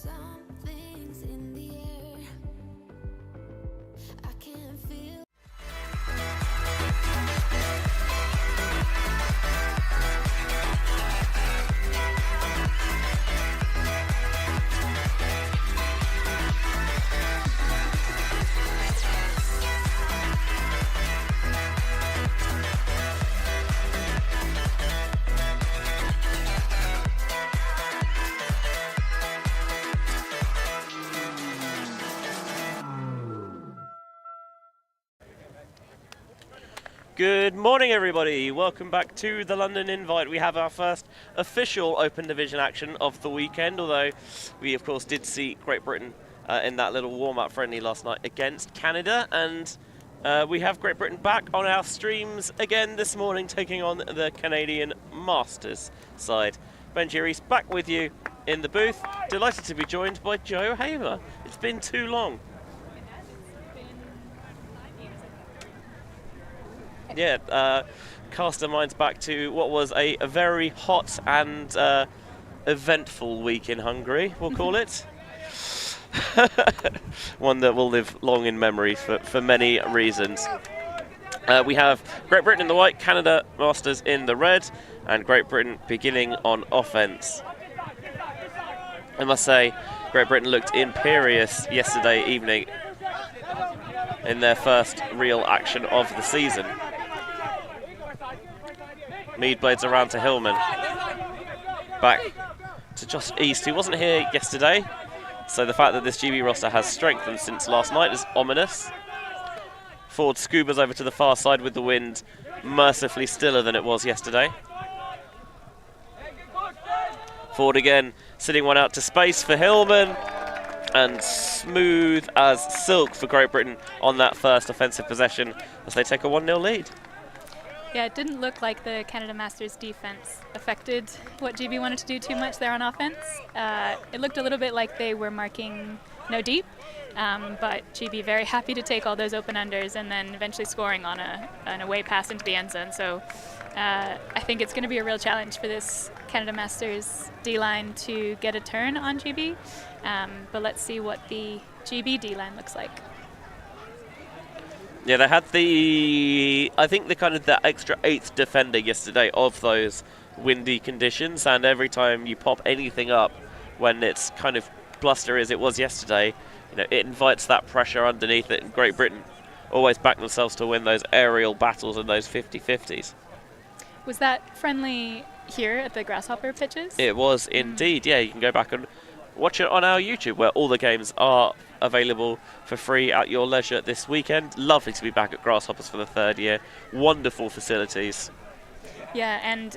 Something's in the air. I can feel. Good morning, everybody. Welcome back to the London Invite. We have our first official Open Division action of the weekend, although we, of course, did see Great Britain in that little warm-up friendly last night against Canada, and we have Great Britain back on our streams again this morning, taking on the Canadian Masters side. Benji Reese back with you in the booth. Delighted to be joined by Joe Hamer. It's been too long. Yeah, cast our minds back to what was a very hot and eventful week in Hungary, we'll call it. One that will live long in memory for many reasons. We have Great Britain in the white, Canada Masters in the red, and Great Britain beginning on offence. I must say, Great Britain looked imperious yesterday evening in their first real action of the season. Mead blades around to Hillman. Back to Josh East, who wasn't here yesterday. So the fact that this GB roster has strengthened since last night is ominous. Ford scoobers over to the far side with the wind mercifully stiller than it was yesterday. Ford again, sitting one out to space for Hillman. And smooth as silk for Great Britain on that first offensive possession as they take a 1-0 lead. Yeah, it didn't look like the Canada Masters defense affected what GB wanted to do too much there on offense. It looked a little bit like they were marking no deep, but GB very happy to take all those open unders and then eventually scoring on an away pass into the end zone. So I think it's going to be a real challenge for this Canada Masters D-line to get a turn on GB, but let's see what the GB D-line looks like. Yeah, they had the extra 8th defender yesterday of those windy conditions, and every time you pop anything up when it's kind of blustery as it was yesterday, you know, it invites that pressure underneath it, and Great Britain always back themselves to win those aerial battles and those 50-50s. Was that friendly here at the Grasshopper pitches? It was indeed, yeah. You can go back and watch it on our YouTube, where all the games are available for free at your leisure this weekend. Lovely to be back at Grasshoppers for the 3rd year. Wonderful facilities. Yeah, and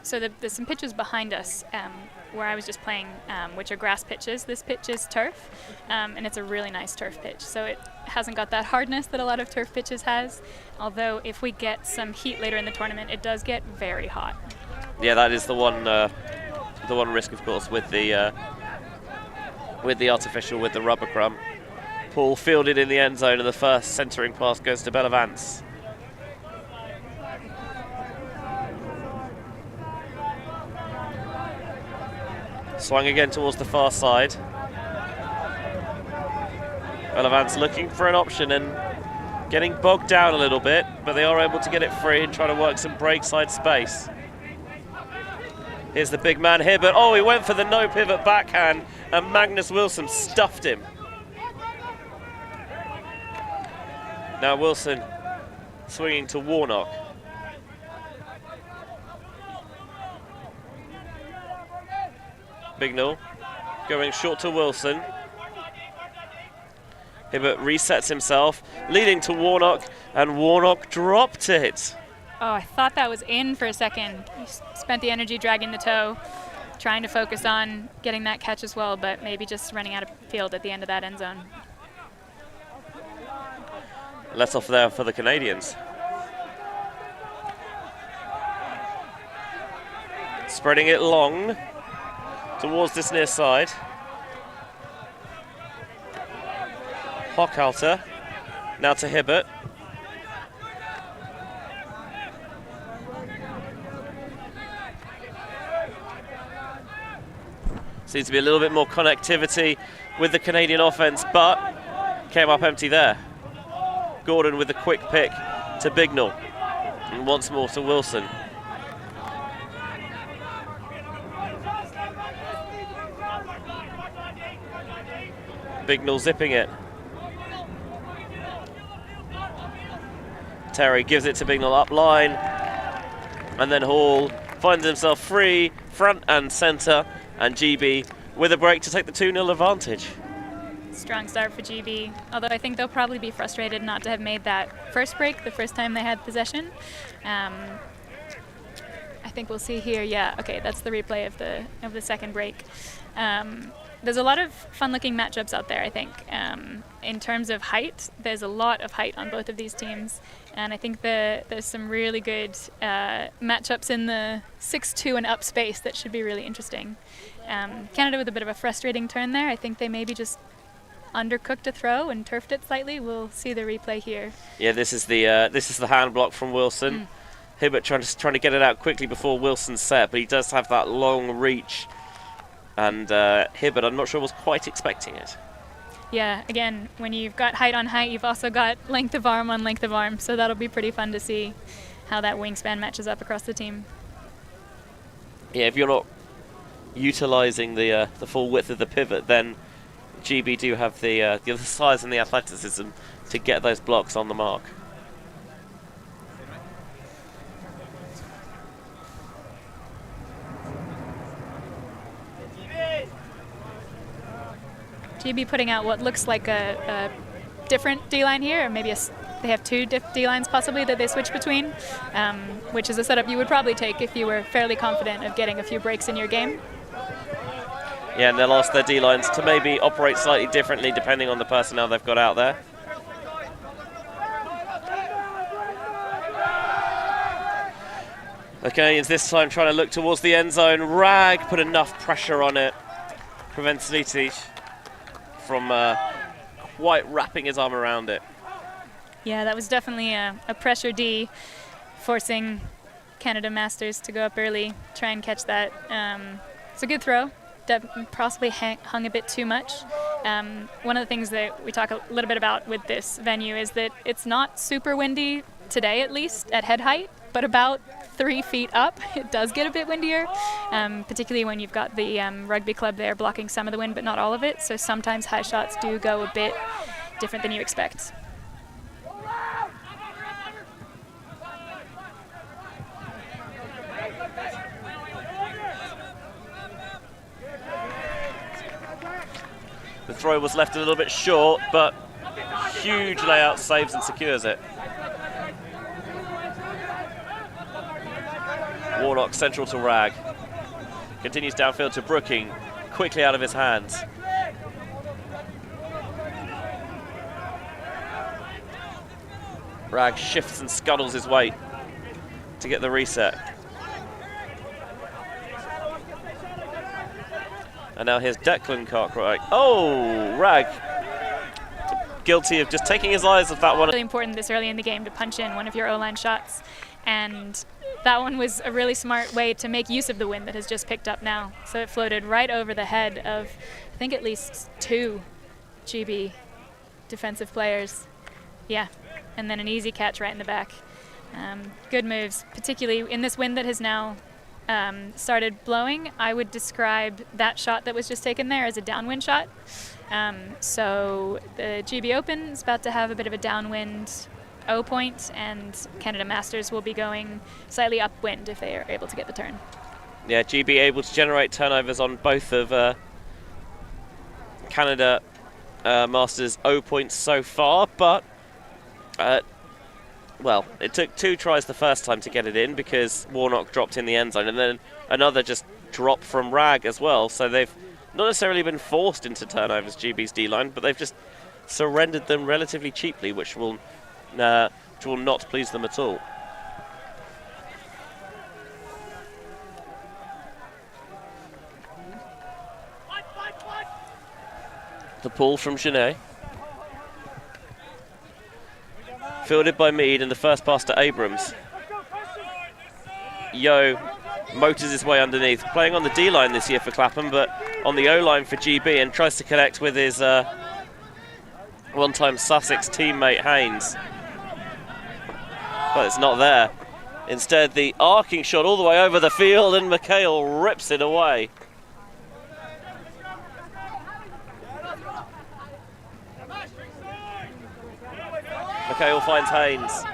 so there's some pitches behind us where I was just playing, which are grass pitches. This pitch is turf, and it's a really nice turf pitch. So it hasn't got that hardness that a lot of turf pitches has, although if we get some heat later in the tournament, it does get very hot. Yeah, that is the one risk, of course, with the artificial, with the rubber crumb. Paul fielded in the end zone, and the first centering pass goes to Bellavance. Swung again towards the far side. Bellavance looking for an option and getting bogged down a little bit, but they are able to get it free and try to work some break side space. Here's the big man Hibbert. Oh, he went for the no pivot backhand, and Magnus Wilson stuffed him. Now Wilson swinging to Warnock. Bignell going short to Wilson. Hibbert resets himself, leading to Warnock, and Warnock dropped it. Oh, I thought that was in for a second. He spent the energy dragging the toe, trying to focus on getting that catch as well, but maybe just running out of field at the end of that end zone. Let off there for the Canadians. Spreading it long towards this near side. Hochhalter now to Hibbert. Seems to be a little bit more connectivity with the Canadian offense, but came up empty there. Gordon with the quick pick to Bignell. And once more to Wilson. Bignell zipping it. Terry gives it to Bignell up line. And then Hall finds himself free, front and centre. And GB with a break to take the 2-0 advantage. Strong start for GB, although I think they'll probably be frustrated not to have made that first break the first time they had possession. I think we'll see here, yeah, okay, that's the replay of the second break. There's a lot of fun-looking matchups out there, I think. In terms of height, there's a lot of height on both of these teams, and I think there's some really good matchups in the 6'2" and up space that should be really interesting. Canada with a bit of a frustrating turn there. I think they maybe just undercooked a throw and turfed it slightly. We'll see the replay here. Yeah, this is the hand block from Wilson. Hibbert trying to get it out quickly before Wilson's set, but he does have that long reach. And Hibbert, I'm not sure, was quite expecting it. Yeah, again, when you've got height on height, you've also got length of arm on length of arm, so that'll be pretty fun to see how that wingspan matches up across the team. Yeah, if you're not utilising the full width of the pivot, then GB do have the size and the athleticism to get those blocks on the mark. GB putting out what looks like a different D-line here, or maybe they have two D-lines possibly that they switch between, which is a setup you would probably take if you were fairly confident of getting a few breaks in your game. Yeah, and they'll ask their D-lines to maybe operate slightly differently depending on the personnel they've got out there. The Canadians this time trying to look towards the end zone. Rag put enough pressure on it, prevents Litic from quite wrapping his arm around it. Yeah, that was definitely a pressure D, forcing Canada Masters to go up early, try and catch that. It's a good throw. Possibly hung a bit too much. One of the things that we talk a little bit about with this venue is that it's not super windy today, at least at head height, but about 3 feet up it does get a bit windier, particularly when you've got the rugby club there blocking some of the wind but not all of it, so sometimes high shots do go a bit different than you expect. The throw was left a little bit short, but huge layout saves and secures it. Warnock central to Rag. Continues downfield to Brooking, quickly out of his hands. Rag shifts and scuttles his weight to get the reset. And now here's Declan Cartwright. Oh, Rag guilty of just taking his eyes off that one. Really important this early in the game to punch in one of your O-line shots, and that one was a really smart way to make use of the wind that has just picked up now. So it floated right over the head of, I think, at least 2 GB defensive players. Yeah, and then an easy catch right in the back. Good moves, particularly in this wind that has now started blowing. I would describe that shot that was just taken there as a downwind shot. So the GB Open is about to have a bit of a downwind O point, and Canada Masters will be going slightly upwind if they are able to get the turn. Yeah, GB able to generate turnovers on both of Canada Masters O points so far, but well, it took 2 tries the first time to get it in because Warnock dropped in the end zone, and then another just drop from Rag as well. So they've not necessarily been forced into turnovers, GB's D-line, but they've just surrendered them relatively cheaply, which will not please them at all. The pull from Genet. Fielded by Mead, and the first pass to Abrams. Yo motors his way underneath. Playing on the D-line this year for Clapham, but on the O-line for GB and tries to connect with his one-time Sussex teammate Haynes. But it's not there. Instead, the arcing shot all the way over the field, and McHale rips it away. McHale finds Haynes.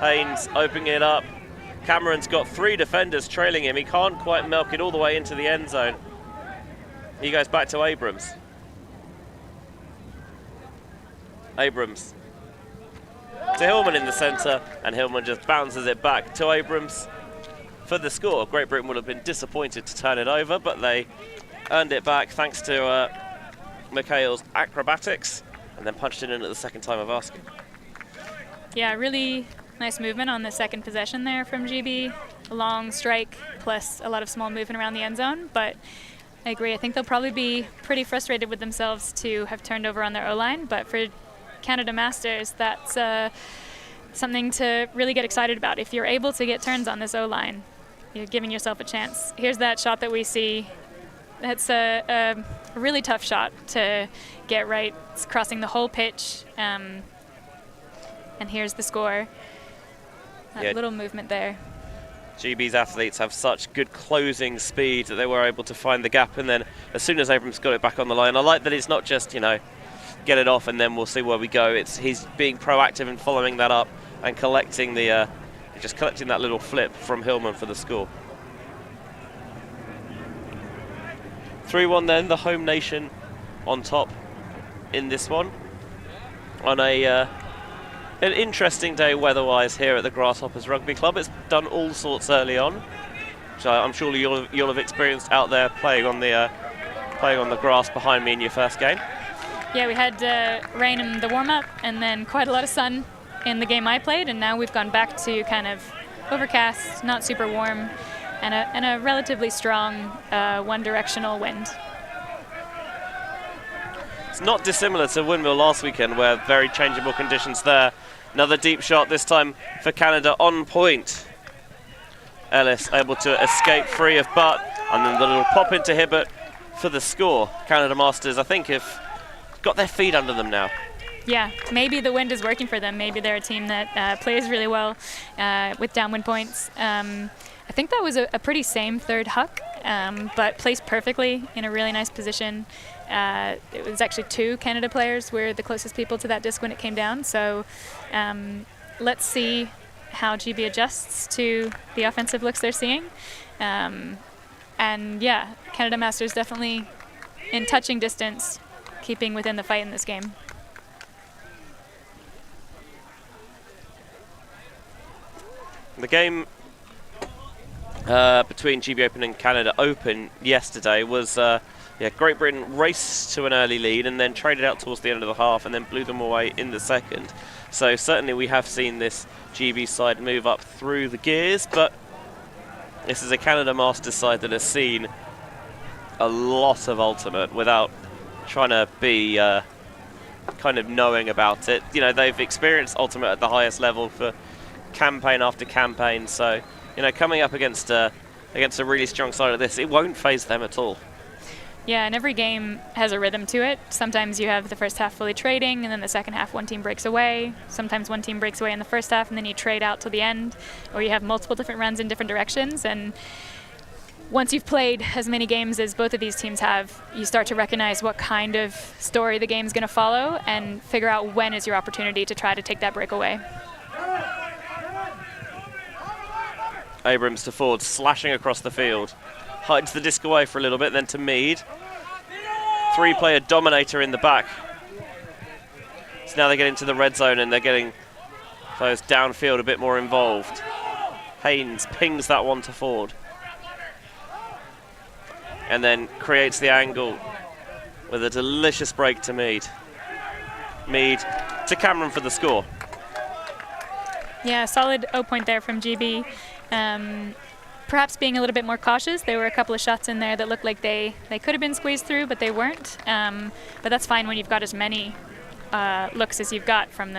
Haynes opening it up. Cameron's got 3 defenders trailing him. He can't quite milk it all the way into the end zone. He goes back to Abrams. Abrams to Hillman in the centre, and Hillman just bounces it back to Abrams for the score. Great Britain would have been disappointed to turn it over, but they earned it back thanks to McHale's acrobatics, and then punched it in at the second time of asking. Yeah, really nice movement on the second possession there from GB. A long strike plus a lot of small movement around the end zone, but I agree. I think they'll probably be pretty frustrated with themselves to have turned over on their O-line, but for Canada Masters, that's something to really get excited about. If you're able to get turns on this O-line, you're giving yourself a chance. Here's that shot that we see. That's a really tough shot to get right. It's crossing the whole pitch. And here's the score. That little movement there. GB's athletes have such good closing speed that they were able to find the gap, and then as soon as Abrams got it back on the line, I like that it's not just, you know, get it off and then we'll see where we go. He's being proactive in following that up and collecting the just collecting that little flip from Hillman for the score. 3-1 then, the home nation on top in this one. On an interesting day weather-wise here at the Grasshoppers Rugby Club. It's done all sorts early on, which I'm sure you'll have experienced out there playing on the grass behind me in your first game. Yeah, we had rain in the warm-up and then quite a lot of sun in the game I played, and now we've gone back to kind of overcast, not super warm, and a relatively strong one-directional wind. It's not dissimilar to Windmill last weekend, where very changeable conditions there. Another deep shot, this time for Canada on point. Ellis able to escape free of Butt, and then the little pop into Hibbert for the score. Canada Masters, I think, have got their feet under them now. Yeah, maybe the wind is working for them. Maybe they're a team that plays really well with downwind points. I think that was a pretty same third huck, but placed perfectly in a really nice position. It was actually 2 Canada players were the closest people to that disc when it came down. So let's see how GB adjusts to the offensive looks they're seeing. And yeah, Canada Masters definitely in touching distance, keeping within the fight in this game. The game between GB Open and Canada Open yesterday was Great Britain raced to an early lead and then traded out towards the end of the half and then blew them away in the second. So certainly we have seen this GB side move up through the gears, but this is a Canada Masters side that has seen a lot of ultimate without trying to be kind of knowing about it. You know, they've experienced ultimate at the highest level for campaign after campaign, so you know, coming up against a really strong side of this, it won't faze them at all. Yeah, and every game has a rhythm to it. Sometimes you have the first half fully trading, and then the second half one team breaks away. Sometimes one team breaks away in the first half, and then you trade out till the end, or you have multiple different runs in different directions. And once you've played as many games as both of these teams have, you start to recognize what kind of story the game's going to follow and figure out when is your opportunity to try to take that breakaway. Abrams to Ford, slashing across the field. Hides the disc away for a little bit, then to Mead. 3-player dominator in the back. So now they get into the red zone and they're getting those downfield a bit more involved. Haynes pings that one to Ford. And then creates the angle with a delicious break to Mead. Mead to Cameron for the score. Yeah, solid O point there from GB. Perhaps being a little bit more cautious. There were a couple of shots in there that looked like they could have been squeezed through, but they weren't. But that's fine when you've got as many looks as you've got from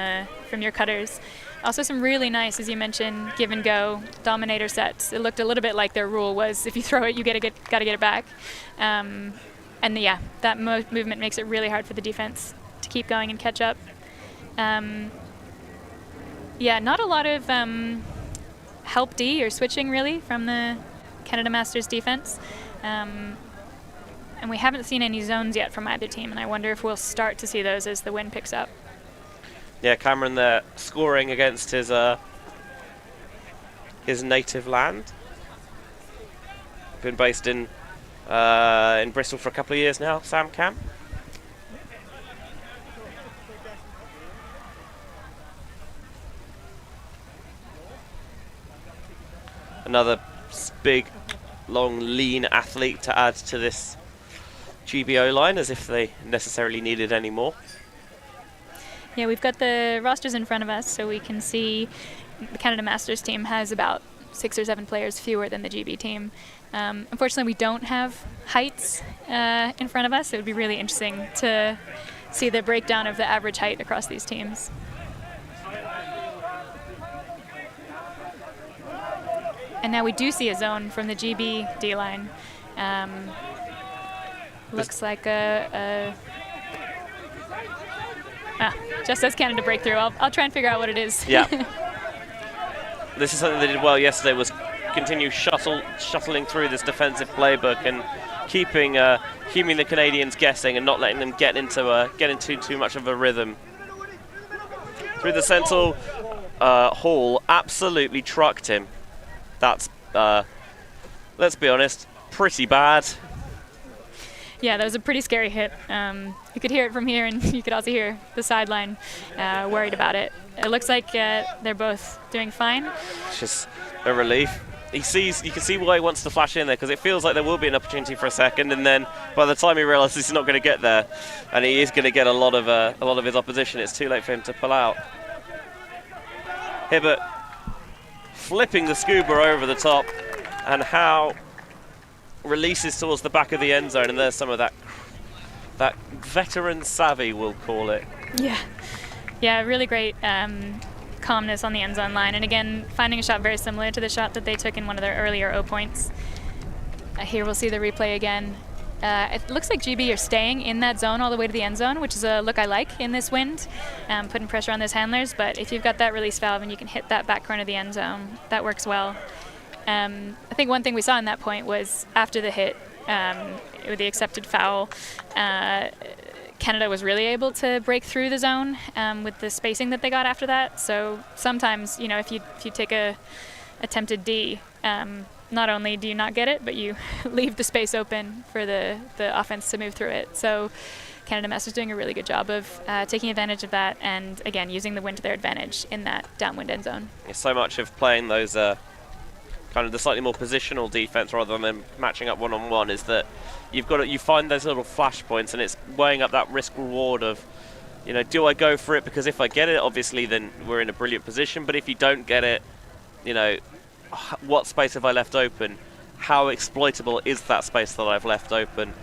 your cutters. Also some really nice, as you mentioned, give and go dominator sets. It looked a little bit like their rule was if you throw it, you gotta get it back. And yeah, that movement makes it really hard for the defense to keep going and catch up. Yeah, not a lot of help D or switching really from the Canada Masters defense. And we haven't seen any zones yet from either team, and I wonder if we'll start to see those as the wind picks up. Yeah, Cameron there scoring against his native land. Been based in Bristol for a couple of years now, Sam Cam. Another big, long, lean athlete to add to this GBO line, as if they necessarily needed any more. Yeah, we've got the rosters in front of us, so we can see the Canada Masters team has about 6 or 7 players fewer than the GB team. Unfortunately, we don't have heights in front of us. It would be really interesting to see the breakdown of the average height across these teams. And now we do see a zone from the GB D-line. Looks like just as Canada breakthrough. I'll try and figure out what it is. Yeah. This is something they did well yesterday, was continue shuttling through this defensive playbook and keeping the Canadians guessing and not letting them get into too much of a rhythm. Through the central, Hall absolutely trucked him. That's, let's be honest, pretty bad. Yeah, that was a pretty scary hit. You could hear it from here, and you could also hear the sideline worried about it. It looks like they're both doing fine. It's just a relief. You can see why he wants to flash in there, because it feels like there will be an opportunity for a second, and then by the time he realises he's not going to get there, and he is going to get a lot of his opposition, it's too late for him to pull out. Hibbert flipping the scuba over the top, and how releases towards the back of the end zone, and there's some of that veteran savvy, we'll call it. Yeah, really great calmness on the end zone line, and again finding a shot very similar to the shot that they took in one of their earlier O points. Here we'll see the replay again. It looks like GB are staying in that zone all the way to the end zone, which is a look I like in this wind, putting pressure on those handlers. But if you've got that release valve and you can hit that back corner of the end zone, that works well. I think one thing we saw in that point was after the hit, with the accepted foul, Canada was really able to break through the zone with the spacing that they got after that. So sometimes, you know, if you take a attempted D, not only do you not get it, but you leave the space open for the offense to move through it. So Canada Masters doing a really good job of taking advantage of that, and again using the wind to their advantage in that downwind end zone. Yeah, so much of playing those kind of the slightly more positional defense rather than matching up one-on-one is that you find those little flash points, and it's weighing up that risk reward of, you know, do I go for it? Because if I get it, obviously then we're in a brilliant position, but if you don't get it, you know, what space have I left open? How exploitable is that space that I've left open?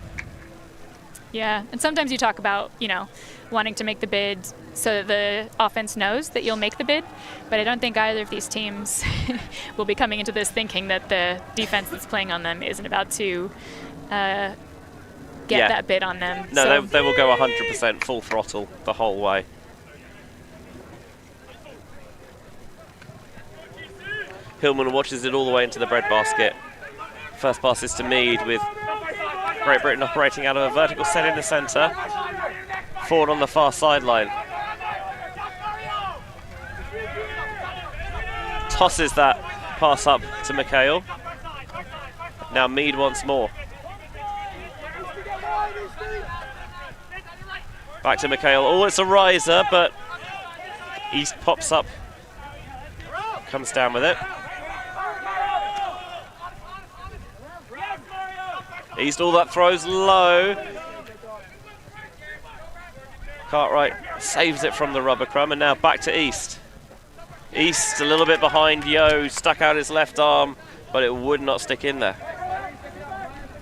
Yeah, and sometimes you talk about, you know, wanting to make the bid so that the offense knows that you'll make the bid, but I don't think either of these teams will be coming into this thinking that the defense that's playing on them isn't about to get that bid on them. No, so they will go 100% full throttle the whole way. Hillman watches it all the way into the breadbasket. First pass is to Mead, with Great Britain operating out of a vertical set in the centre. Forward on the far sideline. Tosses that pass up to McHale. Now Mead once more. Back to McHale. Oh, it's a riser, but East pops up. Comes down with it. East, all that throws low. Cartwright saves it from the rubber crumb, and now back to East. East a little bit behind Yo, stuck out his left arm, but it would not stick in there.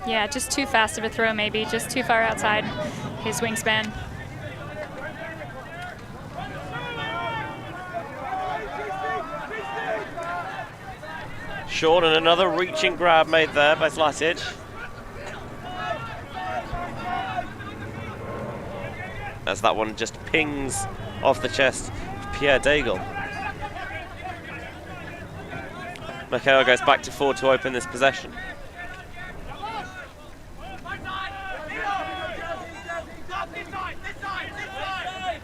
Yeah, just too fast of a throw maybe, just too far outside his wingspan. Short, and another reaching grab made there by Zlatic. as that one just pings off the chest of Pierre Daigle. McHale goes back to forward to open this possession.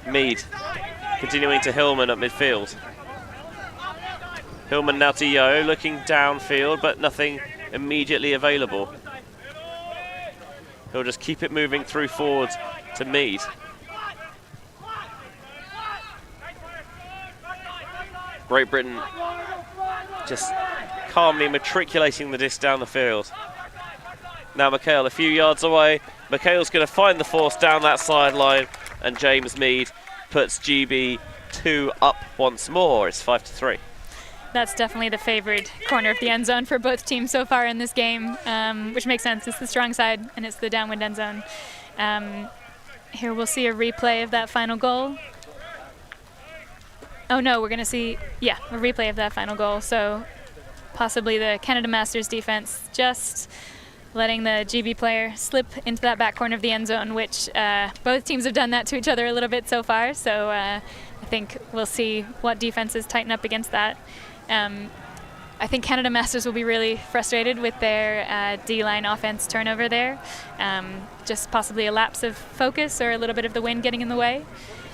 Mead continuing to Hillman at midfield. Hillman now to Yo, looking downfield, but nothing immediately available. He'll just keep it moving through forward to Mead. Great Britain just calmly matriculating the disc down the field. Now McHale a few yards away. McHale's going to find the force down that sideline, and James Mead puts GB 2 up once more. It's 5-3. That's definitely the favoured corner of the end zone for both teams so far in this game, which makes sense. It's the strong side and it's the downwind end zone. Here we'll see a replay of that final goal. Oh no, we're going to see, yeah, a replay of that final goal. So possibly the Canada Masters defense just letting the GB player slip into that back corner of the end zone, which both teams have done that to each other a little bit so far. So I think we'll see what defenses tighten up against that. I think Canada Masters will be really frustrated with their D-line offense turnover there. Just possibly a lapse of focus or a little bit of the wind getting in the way.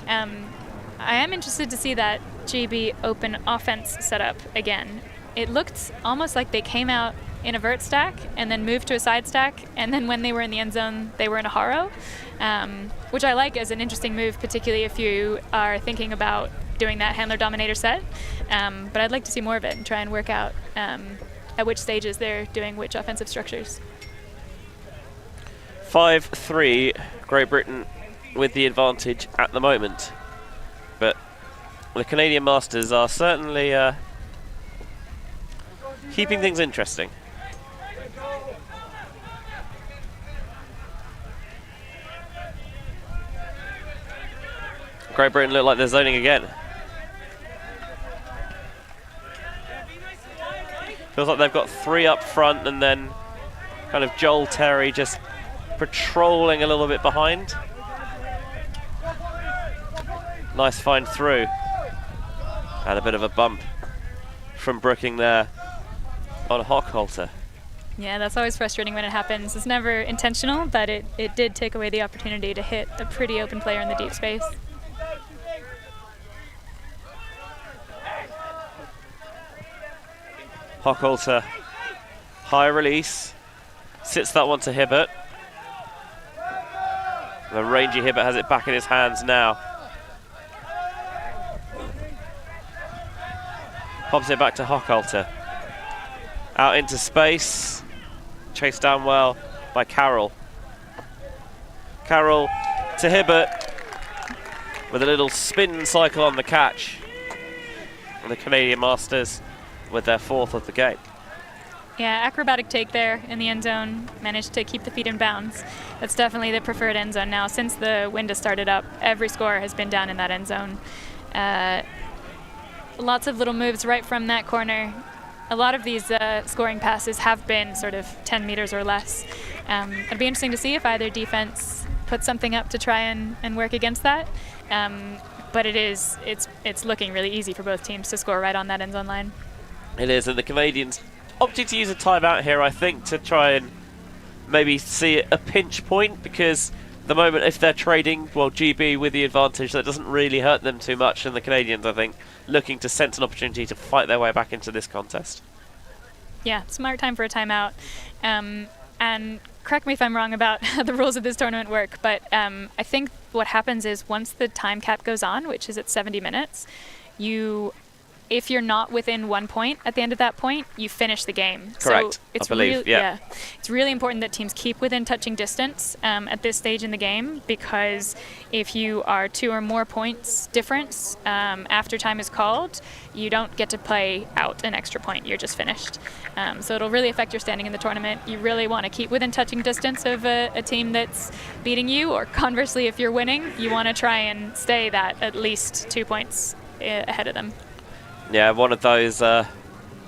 I am interested to see that GB open offense setup again. It looked almost like they came out in a vert stack and then moved to a side stack, and then when they were in the end zone, they were in a harrow, which I like as an interesting move, particularly if you are thinking about doing that handler dominator set. But I'd like to see more of it and try and work out at which stages they're doing which offensive structures. 5-3, Great Britain with the advantage at the moment. But the Canadian Masters are certainly keeping things interesting. Great Britain look like they're zoning again. Feels like they've got 3 up front and then kind of Joel Terry just patrolling a little bit behind. Nice find through. And a bit of a bump from Brooking there on Hochhalter. Yeah, that's always frustrating when it happens. It's never intentional, but it did take away the opportunity to hit a pretty open player in the deep space. Hochhalter, high release, sits that one to Hibbert. The rangy Hibbert has it back in his hands now. Pops it back to Hochhalter. Out into space, chased down well by Carroll. Carroll to Hibbert with a little spin cycle on the catch. And the Canadian Masters with their 4th of the game. Yeah, acrobatic take there in the end zone, managed to keep the feet in bounds. That's definitely the preferred end zone now. Since the wind has started up, every score has been down in that end zone. Lots of little moves right from that corner. A lot of these scoring passes have been sort of 10 meters or less. It'd be interesting to see if either defense puts something up to try and work against that. But it's looking really easy for both teams to score right on that end zone line. It is, and the Canadians opting to use a timeout here, I think, to try and maybe see a pinch point, because the moment if they're trading, well, GB with the advantage, that doesn't really hurt them too much, and the Canadians, I think, looking to sense an opportunity to fight their way back into this contest. Yeah, smart time for a timeout. And correct me if I'm wrong about how the rules of this tournament work, but I think what happens is once the time cap goes on, which is at 70 minutes, if you're not within 1 point at the end of that point, you finish the game. Correct, so it's I believe, yeah. It's really important that teams keep within touching distance at this stage in the game, because if you are 2 or more points difference after time is called, you don't get to play out an extra point. You're just finished. So it'll really affect your standing in the tournament. You really want to keep within touching distance of a team that's beating you, or conversely, if you're winning, you want to try and stay that at least 2 points ahead of them. Yeah, one of those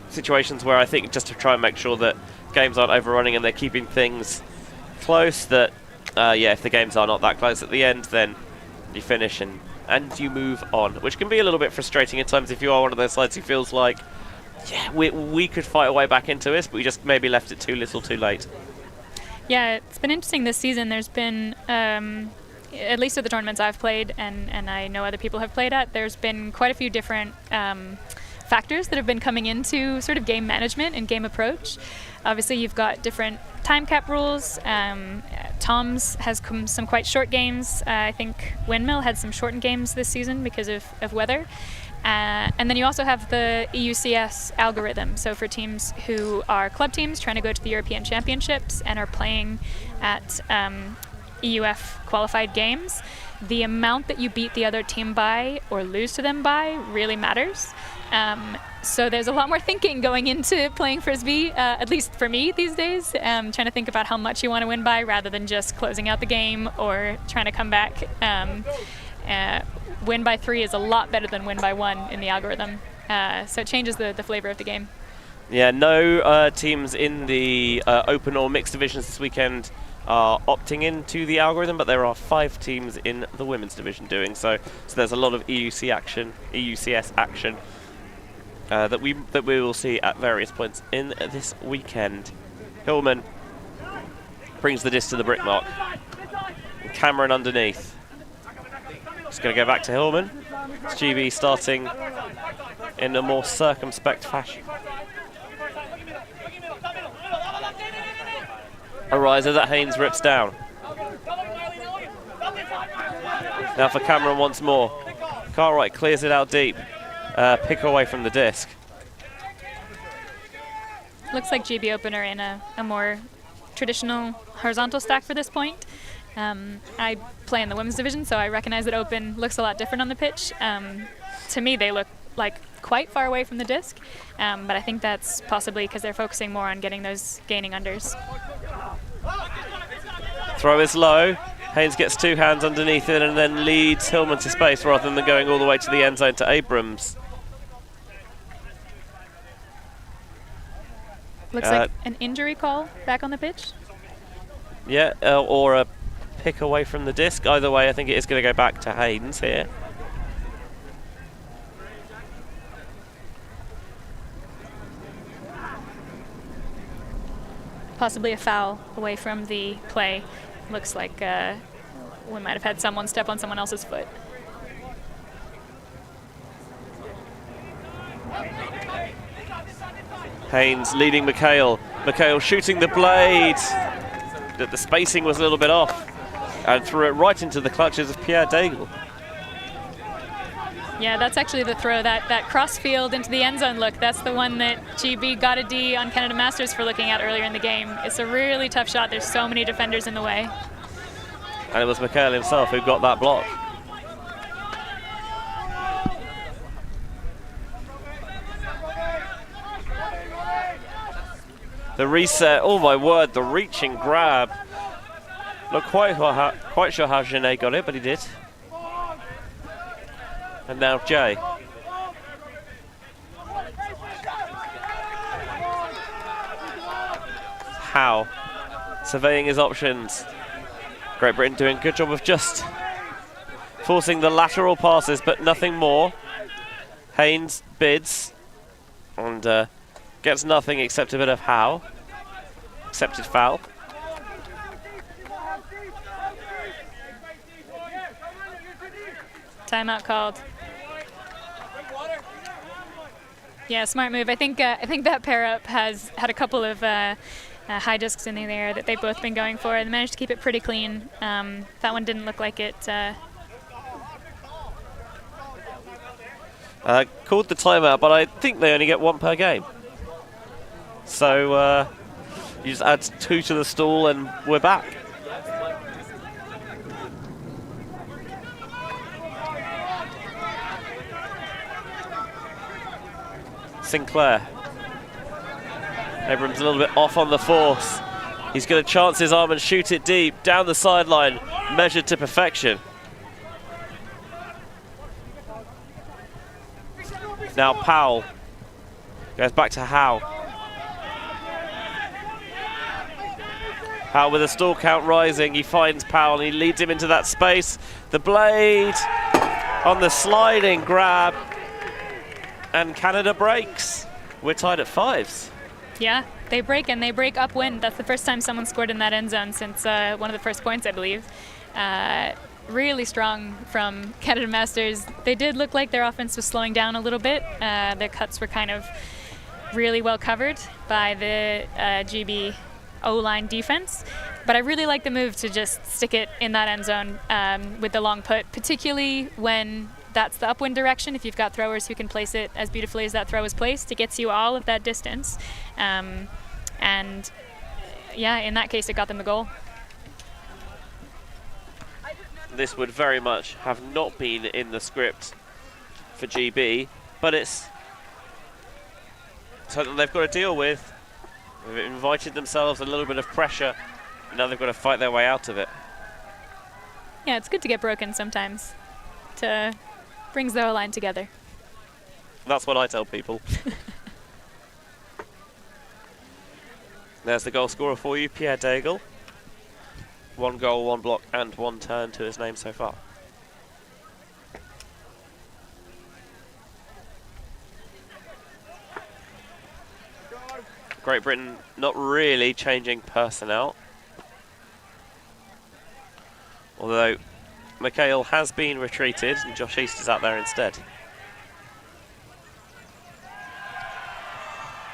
situations where I think just to try and make sure that games aren't overrunning and they're keeping things close, that, yeah, if the games are not that close at the end, then you finish and you move on, which can be a little bit frustrating at times if you are one of those sides who feels like, yeah, we could fight our way back into this, but we just maybe left it too little too late. Yeah, it's been interesting this season. There's been, at least at the tournaments I've played, and I know other people have played at, there's been quite a few different factors that have been coming into sort of game management and game approach. Obviously, you've got different time cap rules. Tom's has some quite short games. I think Windmill had some shortened games this season because of weather. And then you also have the EUCS algorithm. So for teams who are club teams trying to go to the European Championships and are playing at EUF qualified games, the amount that you beat the other team by or lose to them by really matters. So there's a lot more thinking going into playing Frisbee, at least for me these days, trying to think about how much you want to win by rather than just closing out the game or trying to come back. Win by 3 is a lot better than win by 1 in the algorithm. So it changes the flavor of the game. Yeah, no teams in the open or mixed divisions this weekend are opting into the algorithm, but there are 5 teams in the women's division doing so. So there's a lot of EUCS action that we will see at various points in this weekend. Hillman brings the disc to the brick mark. Cameron underneath. Just going to go back to Hillman. It's GB starting in a more circumspect fashion. A riser that Haynes rips down. Now for Cameron once more. Cartwright clears it out deep. Pick away from the disc. Looks like GB opener in a more traditional horizontal stack for this point. I play in the women's division, so I recognize that open looks a lot different on the pitch. To me, they look like quite far away from the disc, but I think that's possibly because they're focusing more on getting those gaining unders. Throw is low. Haynes gets 2 hands underneath it and then leads Hillman to space rather than going all the way to the end zone to Abrams. Looks like an injury call back on the pitch. Yeah, or a pick away from the disc. Either way, I think it is going to go back to Haynes here. Possibly a foul away from the play. Looks like we might have had someone step on someone else's foot. Haynes leading McHale. McHale shooting the blade. The spacing was a little bit off and threw it right into the clutches of Pierre Daigle. Yeah, that's actually the throw, that cross field into the end zone look. That's the one that GB got a D on Canada Masters for looking at earlier in the game. It's a really tough shot. There's so many defenders in the way. And it was McHale himself who got that block. The reset, oh my word, the reaching grab. Not quite sure how Genet got it, but he did. And now Jay. Howe surveying his options. Great Britain doing a good job of just forcing the lateral passes, but nothing more. Haynes bids and gets nothing except a bit of Howe. Accepted foul. Timeout called. Yeah, smart move. I think that pair up has had a couple of high discs in the air that they've both been going for, and managed to keep it pretty clean. That one didn't look like it. Called the timeout, but I think they only get 1 per game. So you just add 2 to the stall and we're back. Sinclair. Abrams a little bit off on the force. He's going to chance his arm and shoot it deep down the sideline, measured to perfection. Now Powell goes back to Howe. Powell with a stall count rising. He finds Powell and he leads him into that space. The blade on the sliding grab. And Canada breaks. We're tied at 5s. Yeah, they break, and they break upwind. That's the first time someone scored in that end zone since one of the first points, I believe. Really strong from Canada Masters. They did look like their offense was slowing down a little bit. Their cuts were kind of really well covered by the GB O-line defense. But I really like the move to just stick it in that end zone with the long put, particularly when that's the upwind direction. If you've got throwers who can place it as beautifully as that throw is placed, it gets you all of that distance. And yeah, in that case, it got them the goal. This would very much have not been in the script for GB, but it's something they've got to deal with. They've invited themselves a little bit of pressure, and now they've got to fight their way out of it. Yeah, it's good to get broken sometimes. To brings the O-line together. That's what I tell people. There's the goal scorer for you, Pierre Daigle. 1 goal, 1 block, and 1 turn to his name so far. Great Britain not really changing personnel. Although McHale has been retreated and Josh East is out there instead.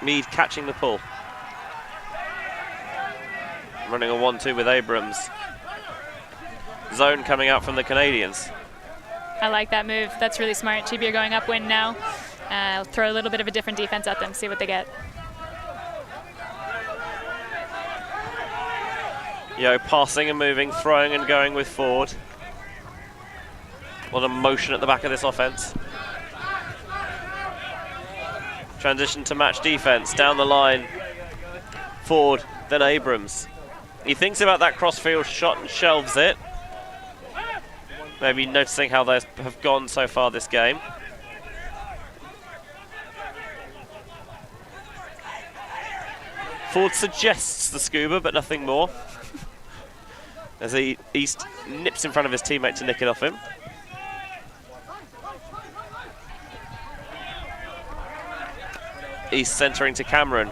Mead catching the pull. Running a 1-2 with Abrams. Zone coming out from the Canadians. I like that move. That's really smart. GB are going upwind now. I'll throw a little bit of a different defense at them, see what they get. Yo, passing and moving, throwing and going with Ford. A lot of motion at the back of this offense. Transition to match defense, down the line. Ford, then Abrams. He thinks about that crossfield shot and shelves it. Maybe noticing how they have gone so far this game. Ford suggests the scuba, but nothing more. As East nips in front of his teammate to nick it off him. East centering to Cameron.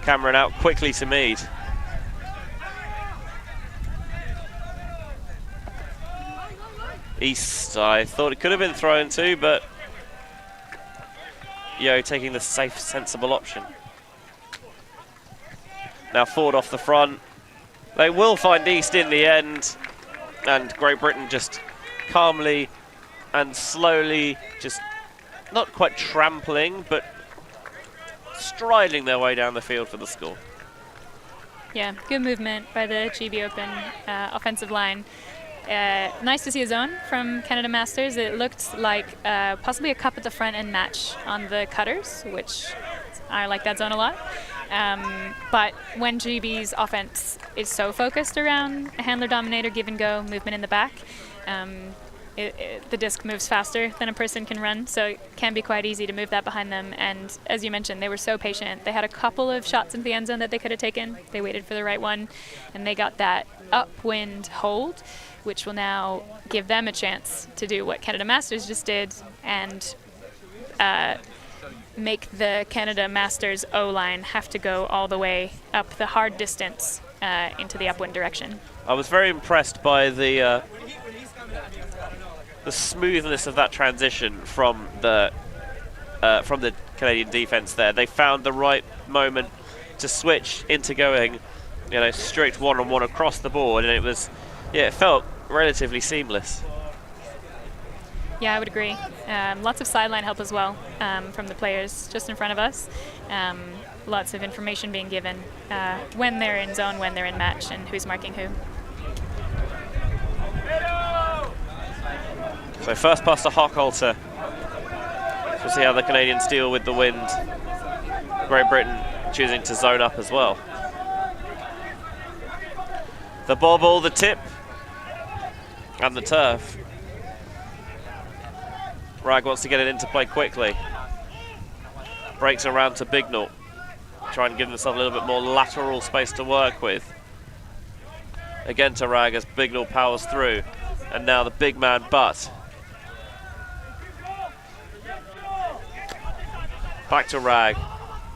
Cameron out quickly to Mead. East, I thought it could have been thrown to, but Yo taking the safe, sensible option. Now Ford off the front. They will find East in the end, and Great Britain just calmly and slowly, just not quite trampling, but striding their way down the field for the score. Yeah, good movement by the GB Open offensive line. Nice to see a zone from Canada Masters. It looked like possibly a cup at the front and match on the cutters, which I like that zone a lot. But when GB's offense is so focused around a handler dominator, give and go, movement in the back, the disc moves faster than a person can run, so it can be quite easy to move that behind them. And as you mentioned, they were so patient. They had a couple of shots into the end zone that they could have taken. They waited for the right one, and they got that upwind hold, which will now give them a chance to do what Canada Masters just did and make the Canada Masters O-line have to go all the way up the hard distance into the upwind direction. I was very impressed by the smoothness of that transition from the Canadian defense there. They found the right moment to switch into going, you know, strict one-on-one across the board, and it was, yeah, it felt relatively seamless. Yeah, I would agree. Lots of sideline help as well from the players just in front of us. Lots of information being given when they're in zone, when they're in match, and who's marking who. So first pass to Hochhalter. We'll see how the Canadians deal with the wind. Great Britain choosing to zone up as well. The bobble, the tip, and the turf. Rag wants to get it into play quickly. Breaks around to Bignall. Try and give themselves a little bit more lateral space to work with. Again to Rag as Bignall powers through. And now the big man Butt. Back to Rag.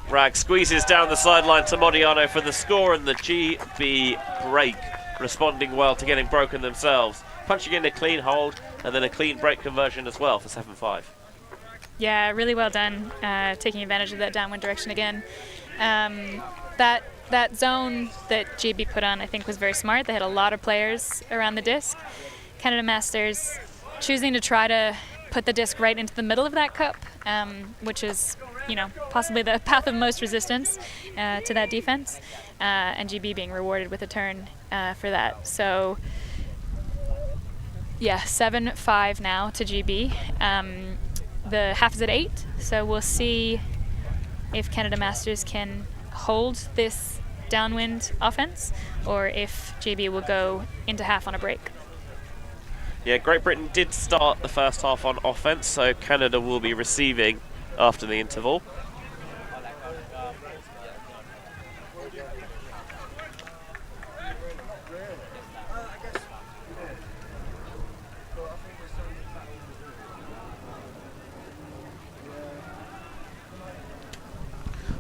Rag squeezes down the sideline to Modiano for the score, and the GB break responding well to getting broken themselves. Punching in a clean hold and then a clean break conversion as well for 7-5. Yeah, really well done, taking advantage of that downwind direction again. That zone that GB put on, I think, was very smart. They had a lot of players around the disc. Canada Masters choosing to try to put the disc right into the middle of that cup, which is, you know, possibly the path of most resistance to that defense, and GB being rewarded with a turn for that. So, yeah, 7-5 now to GB. The half is at 8, so we'll see if Canada Masters can hold this downwind offense, or if GB will go into half on a break. Yeah, Great Britain did start the first half on offense, so Canada will be receiving after the interval.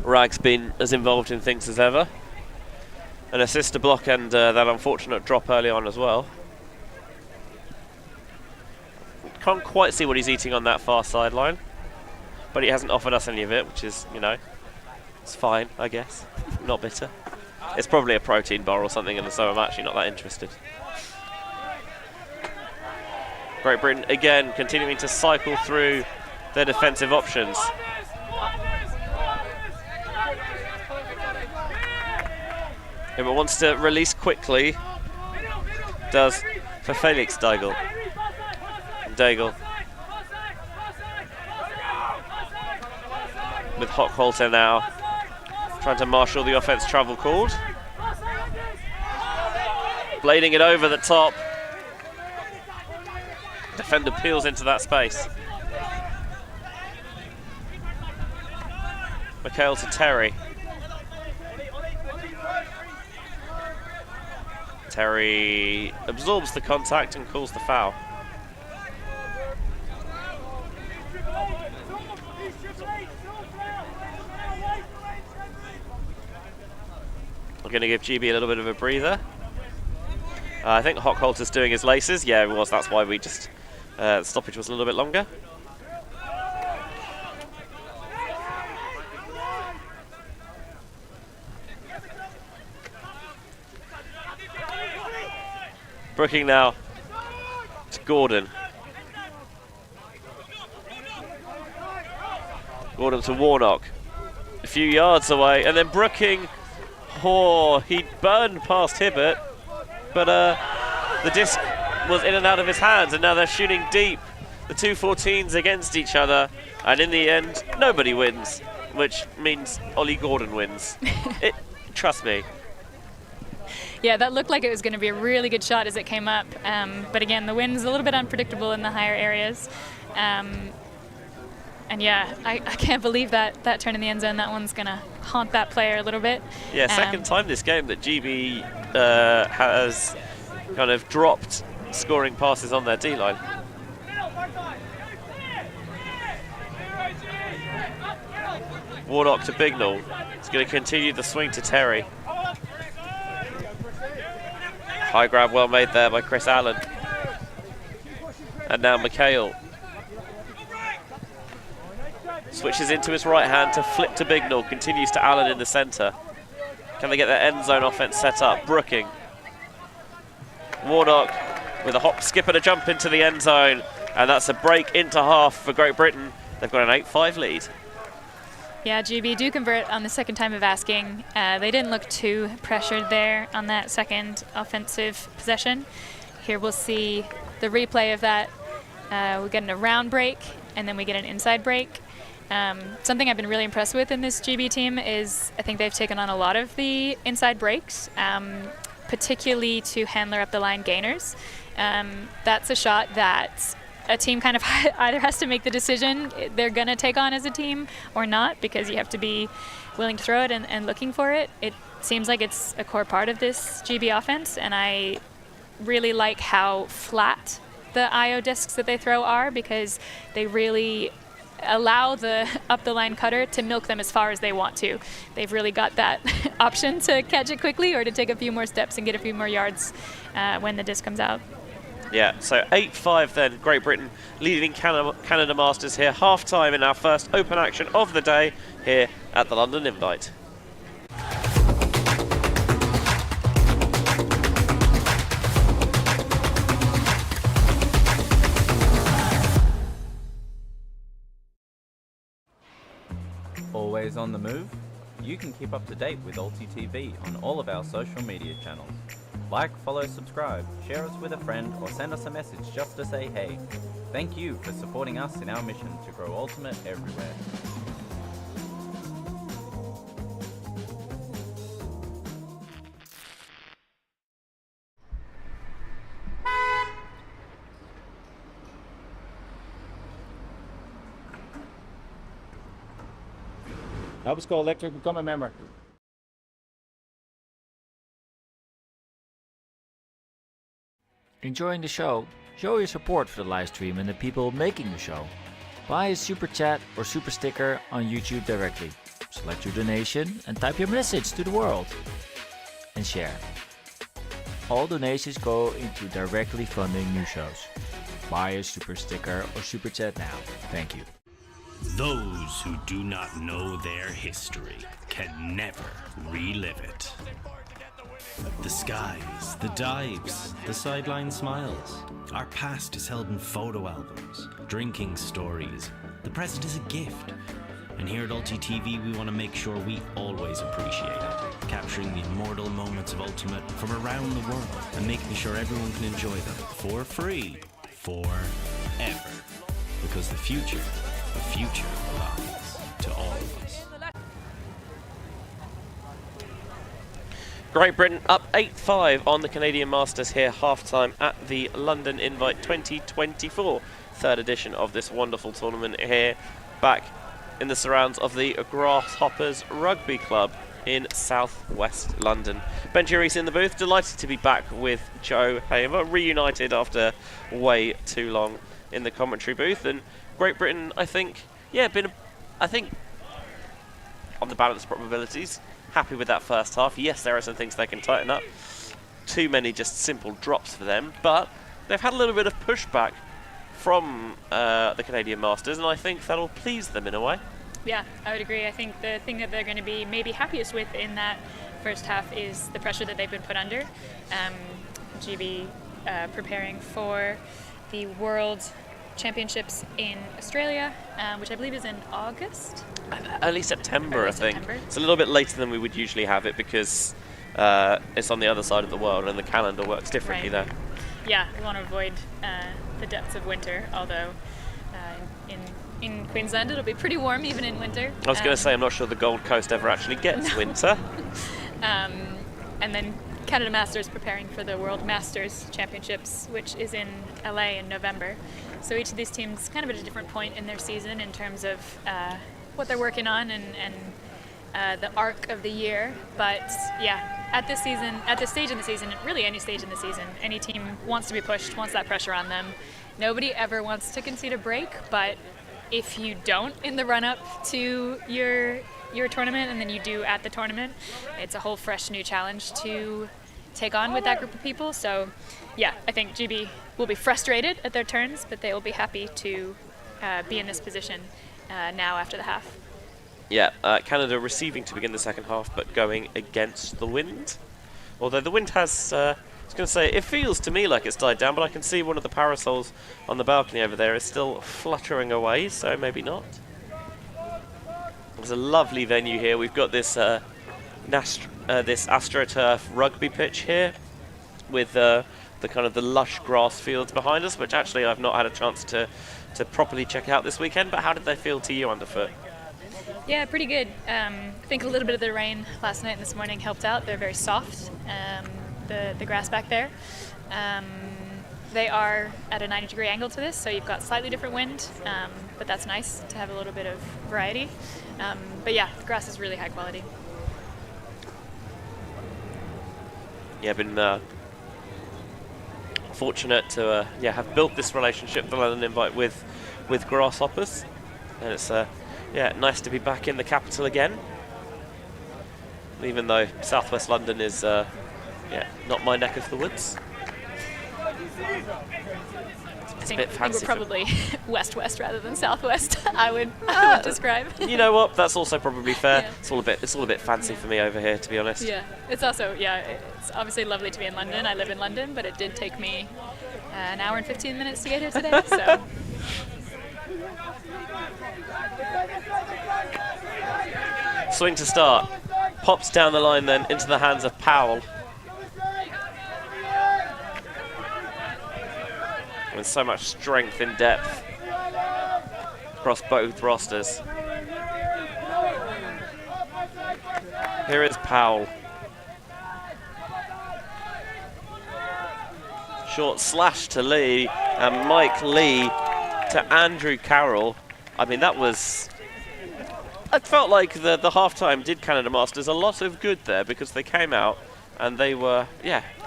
Rag's been as involved in things as ever. An assist to block and that unfortunate drop early on as well. Can't quite see what he's eating on that far sideline, but he hasn't offered us any of it, which is, you know, it's fine, I guess. Not bitter. It's probably a protein bar or something, and so I'm actually not that interested. Great Britain again continuing to cycle through their defensive options. If it wants to release quickly, does for Felix Daigle. Daigle with Hochholter now trying to marshal the offense travel called. Blading it over the top. Defender peels into that space. McHale to Terry. Terry absorbs the contact and calls the foul. We're going to give GB a little bit of a breather. I think Hochholter's doing his laces. Yeah, it was. That's why we just... the stoppage was a little bit longer. Brooking now to Gordon. Gordon to Warnock. A few yards away, and then Brooking. Oh, he burned past Hibbert, but the disc was in and out of his hands, and now they're shooting deep. The two 14s against each other, and in the end, nobody wins, which means Ollie Gordon wins. Trust me. Yeah, that looked like it was going to be a really good shot as it came up, but again, the wind's a little bit unpredictable in the higher areas. And yeah, I can't believe that turn in the end zone. That one's going to haunt that player a little bit. Yeah, second time this game that GB has kind of dropped scoring passes on their D-line. Warnock to Bignall. He's going to continue the swing to Terry. High grab well made there by Chris Allen. And now McHale. Switches into his right hand to flip to Bignall. Continues to Allen in the centre. Can they get their end zone offense set up? Brooking. Warnock with a hop, skip and a jump into the end zone. And that's a break into half for Great Britain. They've got an 8-5 lead. Yeah, GB do convert on the second time of asking. They didn't look too pressured there on that second offensive possession. Here we'll see the replay of that. We get an around break, and then we get an inside break. Something I've been really impressed with in this GB team is I think they've taken on a lot of the inside breaks, particularly to handler up the line gainers. That's a shot that a team kind of either has to make the decision they're going to take on as a team or not, because you have to be willing to throw it and looking for it. It seems like it's a core part of this GB offense, and I really like how flat the IO discs that they throw are, because they really allow the up-the-line cutter to milk them as far as they want to. They've really got that option to catch it quickly or to take a few more steps and get a few more yards when the disc comes out. Yeah, so 8-5 then, Great Britain leading Canada Masters here, half-time in our first open action of the day here at the London Invite. Always on the move? You can keep up to date with ULTI.TV on all of our social media channels. Like, follow, subscribe, share us with a friend, or send us a message just to say hey. Thank you for supporting us in our mission to grow Ultimate everywhere. Nabisco Electric, become a member. Enjoying the show? Show your support for the live stream and the people making the show. Buy a super chat or super sticker on YouTube directly. Select your donation and type your message to the world. And share. All donations go into directly funding new shows. Buy a super sticker or super chat now. Thank you. Those who do not know their history can never relive it. The skies, the dives, the sideline smiles. Our past is held in photo albums, drinking stories. The present is a gift. And here at ULTI.TV we want to make sure we always appreciate it, capturing the immortal moments of Ultimate from around the world and making sure everyone can enjoy them for free, forever. Because the future belongs to all of us. Great Britain up 8-5 on the Canadian Masters here, half-time at the London Invite 2024, third edition of this wonderful tournament here, back in the surrounds of the Grasshoppers Rugby Club in southwest London. Ben Jury's in the booth, delighted to be back with Joe Hamer, reunited after way too long in the commentary booth. And Great Britain, I think, on the balance probabilities, happy with that first half. Yes, there are some things they can tighten up. Too many just simple drops for them, but they've had a little bit of pushback from the Canadian Masters, and I think that'll please them in a way. Yeah, I would agree. I think the thing that they're going to be maybe happiest with in that first half is the pressure that they've been put under. GB preparing for the World Championships in Australia, which I believe is in August? Early September, I think. September. It's a little bit later than we would usually have it because it's on the other side of the world and the calendar works differently Right. there. Yeah, we want to avoid the depths of winter, although in Queensland it'll be pretty warm even in winter. I was going to say, I'm not sure the Gold Coast ever actually gets winter. And then Canada Masters preparing for the World Masters Championships, which is in LA in November. So each of these teams kind of at a different point in their season in terms of what they're working on and the arc of the year. But yeah, at this stage in the season, really any stage in the season, any team wants to be pushed, wants that pressure on them. Nobody ever wants to concede a break, but if you don't in the run-up to your tournament and then you do at the tournament, it's a whole fresh new challenge to take on with that group of people. So yeah, I think GB will be frustrated at their turns, but they will be happy to be in this position now after the half. Yeah, Canada receiving to begin the second half, but going against the wind. Although the wind has, I was going to say, it feels to me like it's died down, but I can see one of the parasols on the balcony over there is still fluttering away, so maybe not. There's a lovely venue here. We've got this this AstroTurf rugby pitch here with the kind of the lush grass fields behind us, which actually I've not had a chance to properly check out this weekend. But how did they feel to you underfoot? Yeah, pretty good. I think a little bit of the rain last night and this morning helped out. They're very soft, the grass back there. they are at a 90-degree angle to this, so you've got slightly different wind, but that's nice to have a little bit of variety. But yeah, the grass is really high quality. Yeah, been fortunate to have built this relationship, the London Invite, with grasshoppers, and it's nice to be back in the capital again. Even though southwest London is not my neck of the woods. I It's a think, bit I think fancy. we're probably west-west rather than southwest. I would describe. You know what? That's also probably fair. Yeah. It's all a bit fancy for me over here, to be honest. Yeah, it's also, it's obviously lovely to be in London. I live in London, but it did take me an hour and 15 minutes to get here today, so. Swing to start. Pops down the line then into the hands of Powell. With so much strength and depth across both rosters. Here is Powell. Short slash to Lee, and Mike Lee to Andrew Carroll. I mean, that was... I felt like the halftime did Canada Masters a lot of good there, because they came out and they were,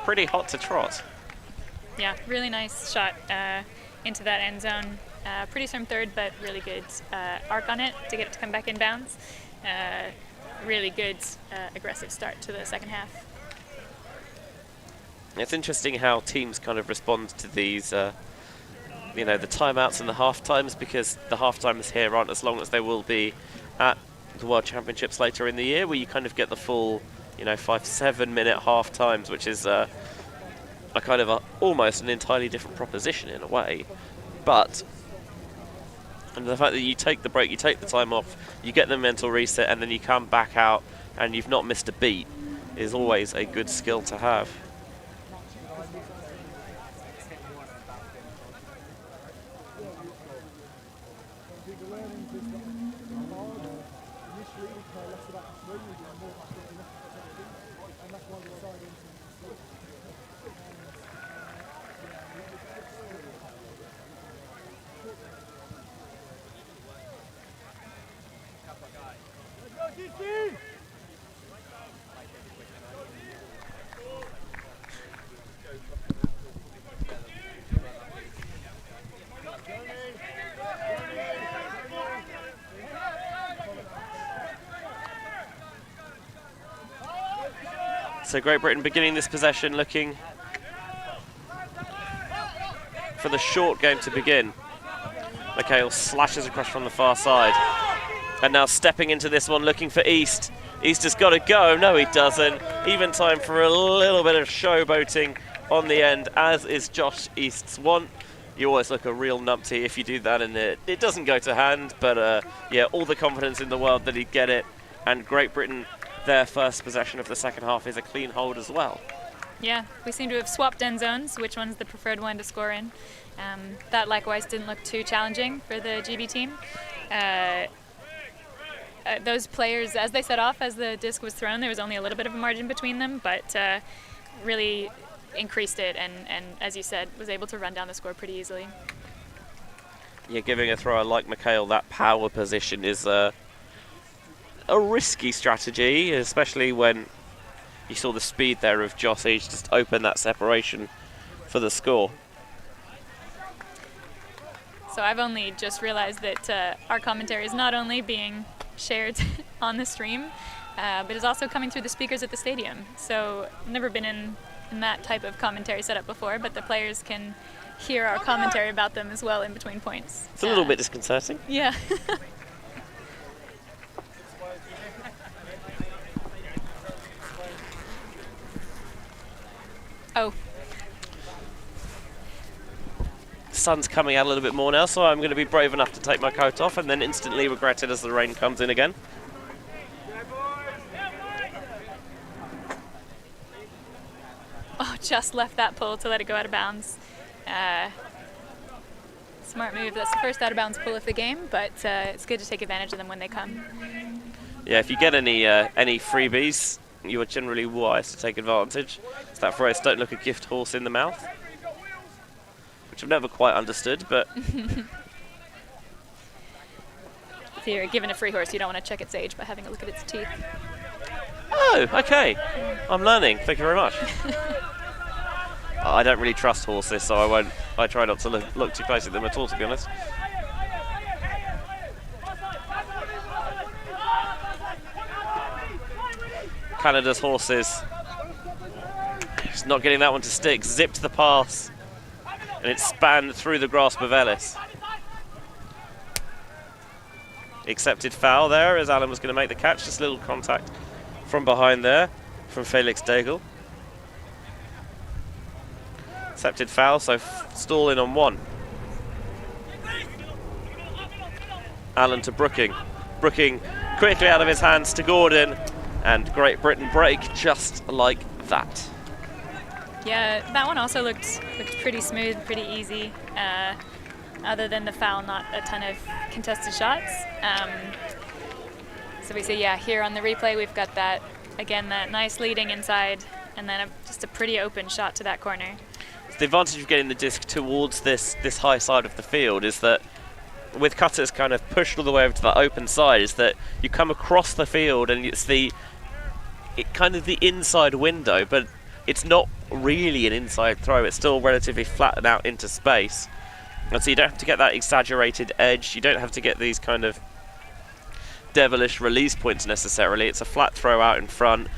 pretty hot to trot. Yeah, really nice shot into that end zone. Pretty firm third, but really good arc on it to get it to come back in bounds. Really good aggressive start to the second half. It's interesting how teams kind of respond to these, the timeouts and the half times, because the half times here aren't as long as they will be at the World Championships later in the year, where you kind of get the full, 5-7 minute half times, which is a kind of almost an entirely different proposition in a way. But and the fact that you take the break, you take the time off, you get the mental reset, and then you come back out and you've not missed a beat is always a good skill to have. So Great Britain beginning this possession, looking for the short game to begin. McHale slashes across from the far side. And now stepping into this one, looking for East. East has got to go. No, he doesn't. Even time for a little bit of showboating on the end, as is Josh East's want. You always look a real numpty if you do that, and it doesn't go to hand. But all the confidence in the world that he'd get it. And Great Britain, their first possession of the second half, is a clean hold as well. Yeah, we seem to have swapped end zones, which one's the preferred one to score in. That likewise didn't look too challenging for the GB team. Those players, as they set off, as the disc was thrown, there was only a little bit of a margin between them, but really increased it, and as you said, was able to run down the score pretty easily. Yeah, giving a thrower like McHale that power position is a risky strategy, especially when you saw the speed there of Josh East just open that separation for the score. So I've only just realized that our commentary is not only being shared on the stream, but is also coming through the speakers at the stadium. So I've never been in that type of commentary setup before, but the players can hear our commentary about them as well in between points. It's a little bit disconcerting. Yeah. Oh. Sun's coming out a little bit more now, so I'm going to be brave enough to take my coat off and then instantly regret it as the rain comes in again. Oh, just left that pull to let it go out of bounds. Smart move. That's the first out of bounds pull of the game, but it's good to take advantage of them when they come. Yeah, if you get any freebies, you are generally wise to take advantage. It's that phrase, don't look a gift horse in the mouth. which I've never quite understood, but... If you're given a free horse, you don't want to check its age by having a look at its teeth. Oh, okay. I'm learning. Thank you very much. I don't really trust horses, so I try not to look too close at them at all, to be honest. Canada's horses. He's not getting that one to stick. Zipped the pass. And it spanned through the grasp of Ellis. Accepted foul there as Alan was going to make the catch. Just a little contact from behind there from Felix Daigle. Accepted foul, so stall in on 1. Alan to Brooking. Brooking quickly out of his hands to Gordon. And Great Britain break just like that. Yeah, that one also looked pretty smooth, pretty easy. Other than the foul, not a ton of contested shots. So we see, yeah, here on the replay, we've got that, again, that nice leading inside, and then just a pretty open shot to that corner. The advantage of getting the disc towards this high side of the field is that with cutters kind of pushed all the way over to that open side, is that you come across the field and it's kind of the inside window, but it's not really an inside throw. It's still relatively flattened out into space. And so you don't have to get that exaggerated edge. You don't have to get these kind of devilish release points necessarily. It's a flat throw out in front.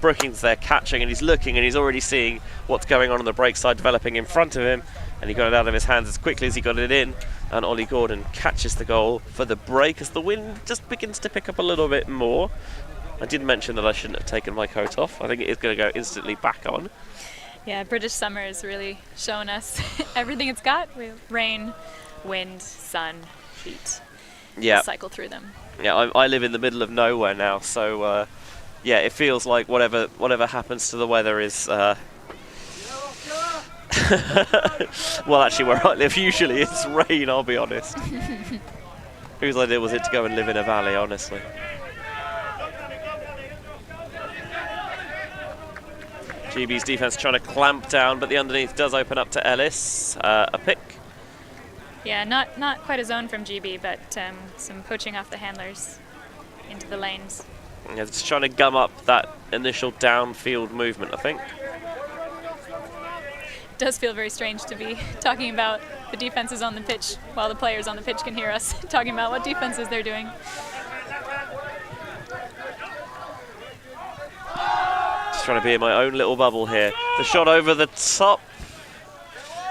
Brooking's there catching, and he's looking, and he's already seeing what's going on the break side developing in front of him, and he got it out of his hands as quickly as he got it in, and Ollie Gordon catches the goal for the break as the wind just begins to pick up a little bit more. I did mention that I shouldn't have taken my coat off. I think it is going to go instantly back on. Yeah, British summer has really shown us everything it's got. Rain, wind, sun, heat. Yeah. Cycle through them. Yeah, I live in the middle of nowhere now, so yeah, it feels like whatever happens to the weather is. Well, actually, where I live usually it's rain. I'll be honest. Whose idea was it to go and live in a valley? Honestly. GB's defense trying to clamp down, but the underneath does open up to Ellis. A pick. Yeah, not quite a zone from GB, but some poaching off the handlers into the lanes. Yeah, just trying to gum up that initial downfield movement, I think. It does feel very strange to be talking about the defenses on the pitch while the players on the pitch can hear us talking about what defenses they're doing. Just trying to be in my own little bubble here. The shot over the top.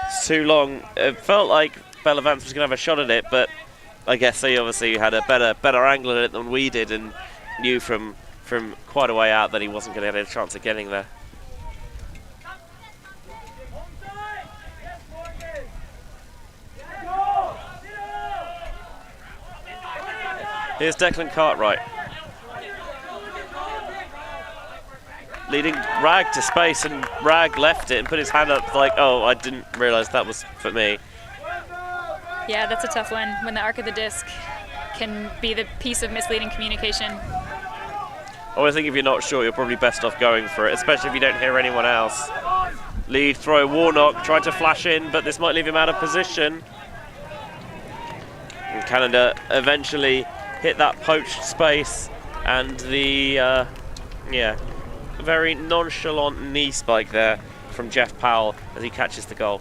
It's too long. It felt like Bella Vance was going to have a shot at it, but I guess he obviously had a better angle at it than we did, and knew from quite a way out that he wasn't going to have a chance of getting there. Here's Declan Cartwright. Leading Rag to space, and Rag left it and put his hand up like, oh, I didn't realise that was for me. Yeah, that's a tough one when the arc of the disc can be the piece of misleading communication. I always think if you're not sure, you're probably best off going for it, especially if you don't hear anyone else. Lead throw, Warnock tried to flash in, but this might leave him out of position. And Canada eventually hit that poached space, and the very nonchalant knee spike there from Jeff Powell as he catches the goal.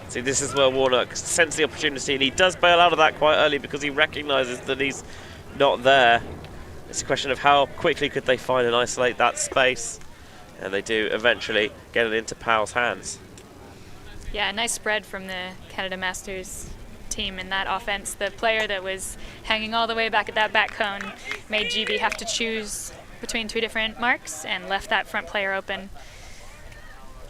See, this is where Warnock sensed the opportunity, and he does bail out of that quite early because he recognises that he's not there. It's a question of how quickly could they find and isolate that space, and they do eventually get it into Powell's hands. Yeah, a nice spread from the Canada Masters team in that offense. The player that was hanging all the way back at that back cone made GB have to choose between two different marks and left that front player open.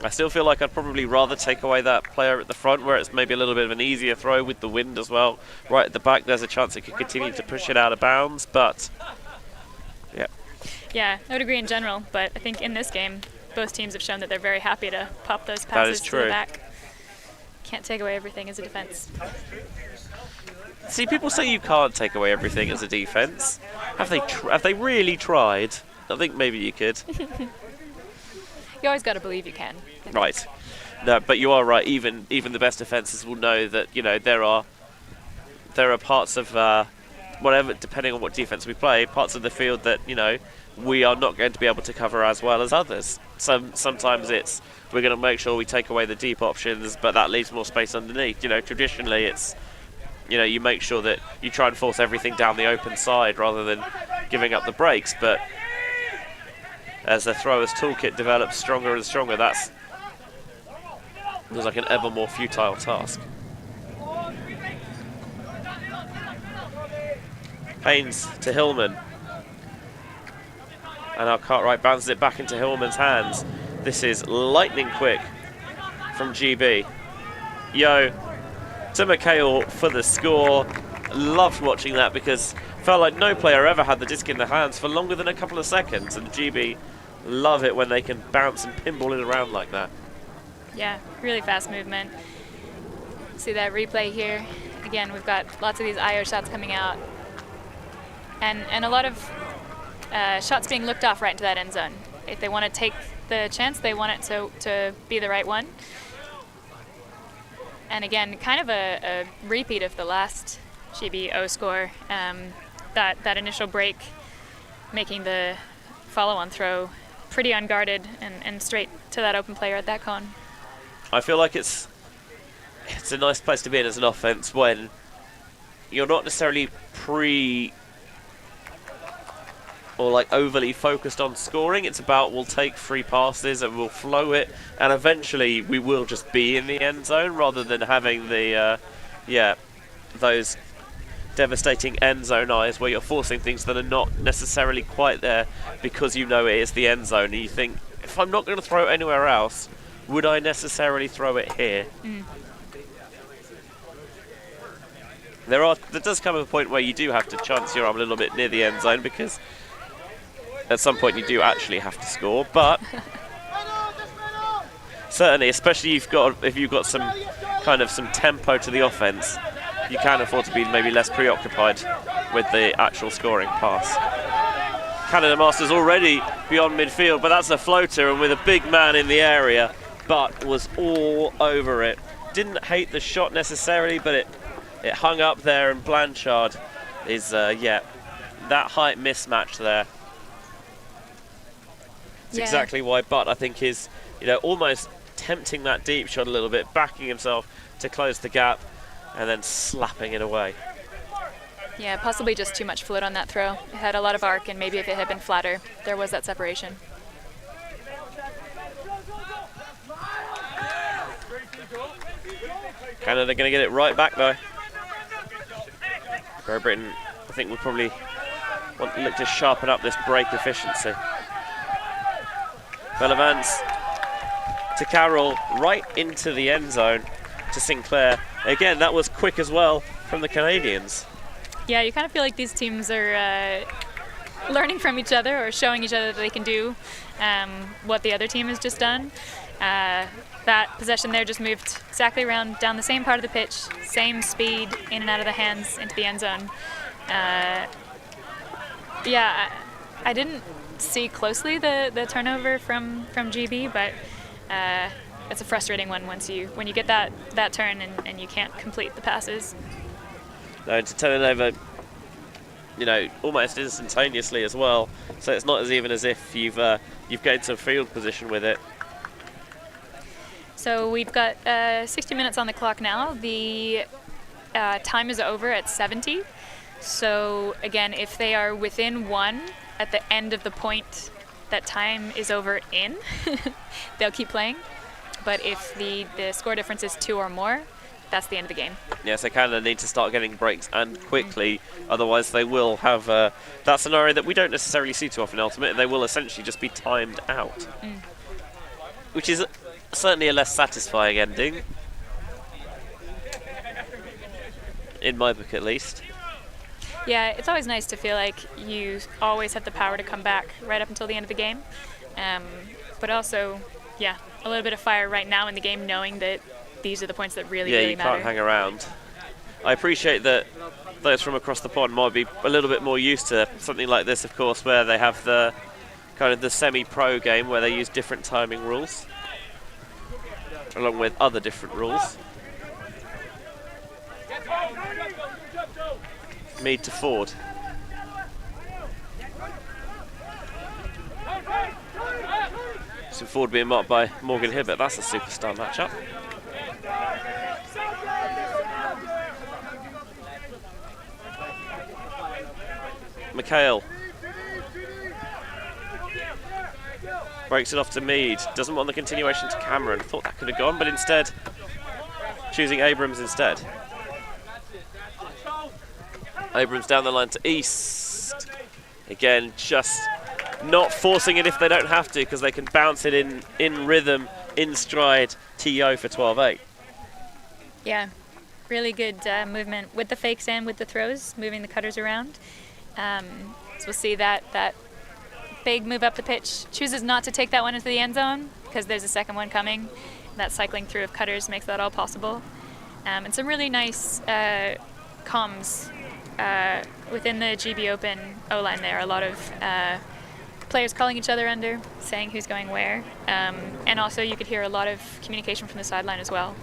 I still feel like I'd probably rather take away that player at the front where it's maybe a little bit of an easier throw with the wind as well. Right at the back, there's a chance it could continue to push it out of bounds, but yeah. Yeah, I would agree in general, but I think in this game, both teams have shown that they're very happy to pop those passes to the back. Can't take away everything as a defense. See, people say you can't take away everything as a defense. Have they really tried? I think maybe you could. You always got to believe you can. Right. No, but you are right. Even the best defenses will know that there are parts of whatever, depending on what defense we play, parts of the field that we are not going to be able to cover as well as others. Sometimes it's we're going to make sure we take away the deep options, but that leaves more space underneath. Traditionally it's you make sure that you try and force everything down the open side rather than giving up the breaks. But as the thrower's toolkit develops stronger and stronger, that's feels like an ever more futile task. Haynes to Hillman. And now Cartwright bounces it back into Hillman's hands. This is lightning quick from GB. Yo to McHale for the score. Loved watching that because felt like no player ever had the disc in their hands for longer than a couple of seconds, and GB love it when they can bounce and pinball it around like that. Yeah, really fast movement. See that replay here. Again, we've got lots of these IO shots coming out, and a lot of shots being looked off right into that end zone. If they want to take the chance, they want it to be the right one. And again, kind of a repeat of the last GB-O score. That initial break, making the follow-on throw pretty unguarded and straight to that open player at that cone. I feel like it's a nice place to be in as an offense when you're not necessarily or like overly focused on scoring. It's about we'll take free passes and we'll flow it, and eventually we will just be in the end zone rather than having the those devastating end zone eyes where you're forcing things that are not necessarily quite there because it is the end zone, and you think, if I'm not going to throw it anywhere else, would I necessarily throw it here? There does come a point where you do have to chance your arm a little bit near the end zone, because at some point you do actually have to score, but certainly, especially if you've got some tempo to the offense, you can afford to be maybe less preoccupied with the actual scoring pass. Canada Masters already beyond midfield, but that's a floater, and with a big man in the area, but was all over it. Didn't hate the shot necessarily, but it hung up there, and Blanchard is that height mismatch there. It's exactly why Butt, I think, is almost tempting that deep shot a little bit, backing himself to close the gap, and then slapping it away. Yeah, possibly just too much fluid on that throw. It had a lot of arc, and maybe if it had been flatter, there was that separation. Canada going to get it right back though. Great Britain, I think, will probably look to sharpen up this break efficiency. Bellavance to Carroll, right into the end zone to Sinclair. Again, that was quick as well from the Canadians. Yeah, you kind of feel like these teams are learning from each other, or showing each other that they can do what the other team has just done. That possession there just moved exactly around down the same part of the pitch, same speed, in and out of the hands into the end zone. I didn't see closely the turnover from GB, but it's a frustrating one when you get that turn and you can't complete the passes. No, to turn it over, almost instantaneously as well. So it's not as even as if you've gained some field position with it. So we've got 60 minutes on the clock now. The time is over at 70. So again, if they are within 1 at the end of the point that time is over in, they'll keep playing. But if the score difference is 2 or more, that's the end of the game. Yes, they kind of need to start getting breaks, and quickly, otherwise they will have that scenario that we don't necessarily see too often in Ultimate. They will essentially just be timed out, which is certainly a less satisfying ending, in my book at least. Yeah, it's always nice to feel like you always have the power to come back right up until the end of the game. But also, a little bit of fire right now in the game, knowing that these are the points that really matter. Yeah, you can't hang around. I appreciate that those from across the pond might be a little bit more used to something like this, of course, where they have the kind of the semi-pro game where they use different timing rules, along with other different rules. Mead to Ford. So Ford being marked by Morgan Hibbert. That's a superstar matchup. McHale breaks it off to Mead. Doesn't want the continuation to Cameron. Thought that could have gone, but instead choosing Abrams instead. Abrams down the line to East. Again, just not forcing it if they don't have to, because they can bounce it in rhythm, in stride. TO for 12-8. Yeah, really good movement with the fakes and with the throws, moving the cutters around. So we'll see that big move up the pitch. Chooses not to take that one into the end zone because there's a second one coming. That cycling through of cutters makes that all possible. And some really nice comms within the GB Open O-line there. A lot of players calling each other under, saying who's going where. And also you could hear a lot of communication from the sideline as well.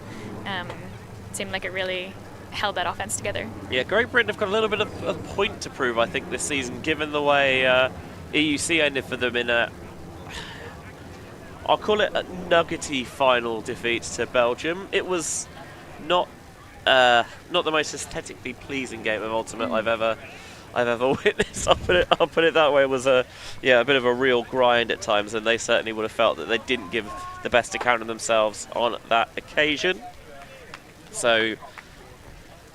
It seemed like it really held that offense together. Yeah, Great Britain have got a little bit of a point to prove, I think, this season, given the way EUC ended for them in a, I'll call it a nuggety final defeat to Belgium. It was not the most aesthetically pleasing game of Ultimate I've ever witnessed. I'll put it that way. It was a bit of a real grind at times, and they certainly would have felt that they didn't give the best account of themselves on that occasion. So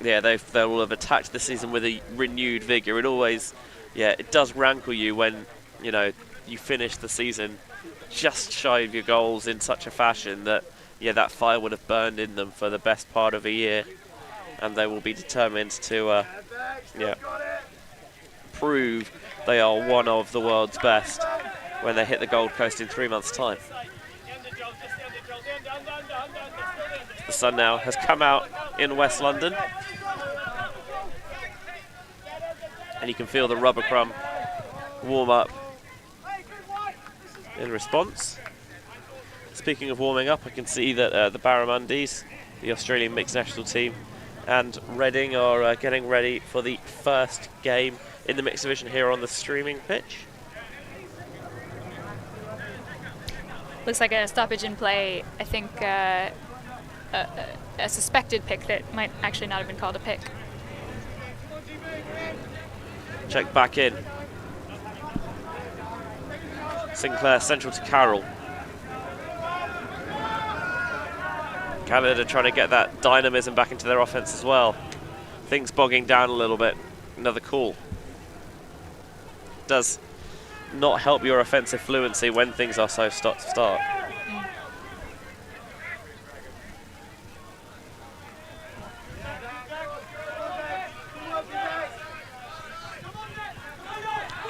yeah, they will have attacked the season with a renewed vigour. It always, it does rankle you when, you finish the season just shy of your goals in such a fashion that, that fire would have burned in them for the best part of a year, and they will be determined to, prove they are one of the world's best when they hit the Gold Coast in 3 months' time. The sun now has come out in West London, and you can feel the rubber crumb warm up in response. Speaking of warming up, I can see that the Barramundis, the Australian mixed national team, and Reading are getting ready for the first game in the mixed division here on the streaming pitch. Looks like a stoppage in play. I think a suspected pick that might actually not have been called a pick. Check back in. Sinclair central to Carroll. Canada trying to get that dynamism back into their offense as well. Things bogging down a little bit. Another call. Does not help your offensive fluency when things are so start-start.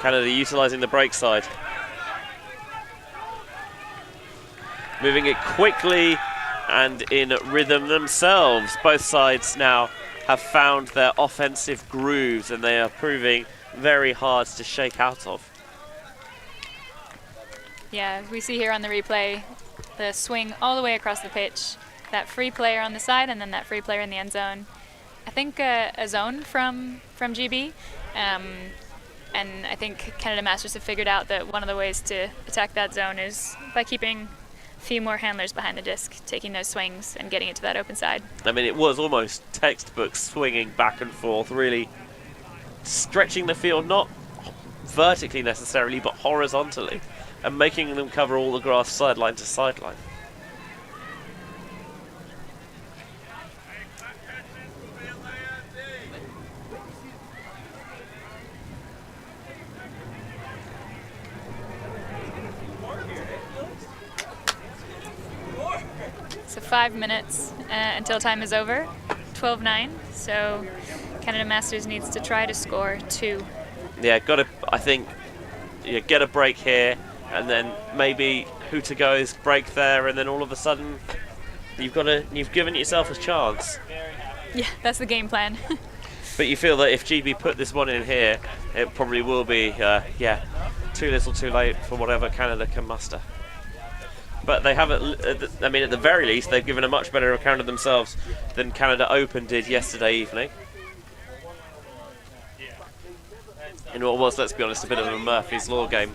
Canada utilising the break side. Moving it quickly and in rhythm themselves. Both sides now have found their offensive grooves, and they are proving very hard to shake out of. Yeah, we see here on the replay the swing all the way across the pitch. That free player on the side and then that free player in the end zone. I think a zone from GB. And I think Canada Masters have figured out that one of the ways to attack that zone is by keeping a few more handlers behind the disc, taking those swings and getting it to that open side. I mean, it was almost textbook swinging back and forth, really stretching the field, not vertically necessarily, but horizontally, and making them cover all the grass sideline to sideline. So 5 minutes until time is over, 12-9. So Canada Masters needs to try to score 2. Yeah, I think, get a break here, and then maybe who to go's break there, and then all of a sudden you've given yourself a chance. Yeah, that's the game plan. But you feel that if GB put this one in here, it probably will be, too little too late for whatever Canada can muster. But they haven't, I mean, at the very least, they've given a much better account of themselves than Canada Open did yesterday evening. In what was, let's be honest, a bit of a Murphy's Law game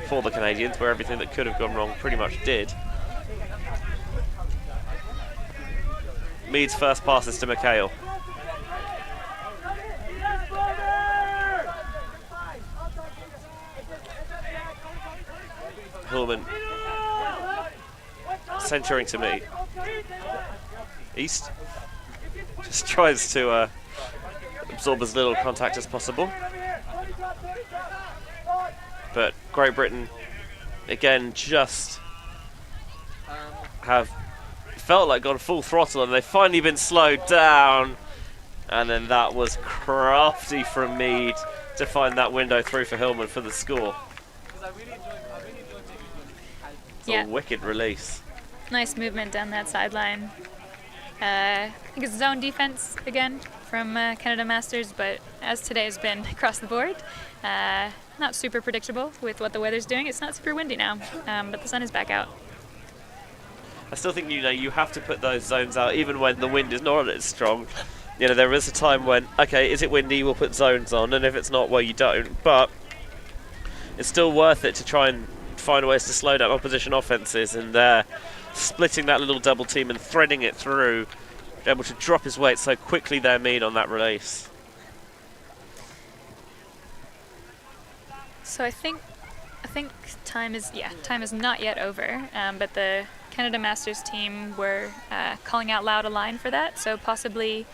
for the Canadians, where everything that could have gone wrong pretty much did. Mead's first pass is to McHale. Hillman centering to Mead. East just tries to absorb as little contact as possible. But Great Britain, again, just have felt like gone full throttle, and they've finally been slowed down. And then that was crafty from Mead to find that window through for Hillman for the score. It's a wicked release. Nice movement down that sideline. I think it's zone defense again from Canada Masters, but as today has been across the board, not super predictable with what the weather's doing. It's not super windy now, but the sun is back out. I still think, you know, you have to put those zones out even when the wind is not as strong. You know, there is a time when, okay, is it windy, we'll put zones on, and if it's not, well, you don't. But it's still worth it to try and find ways to slow down opposition offences, and splitting that little double team and threading it through, able to drop his weight so quickly there, Mead, on that release. So I think time is not yet over, but the Canada Masters team were calling out loud a line for that, so possibly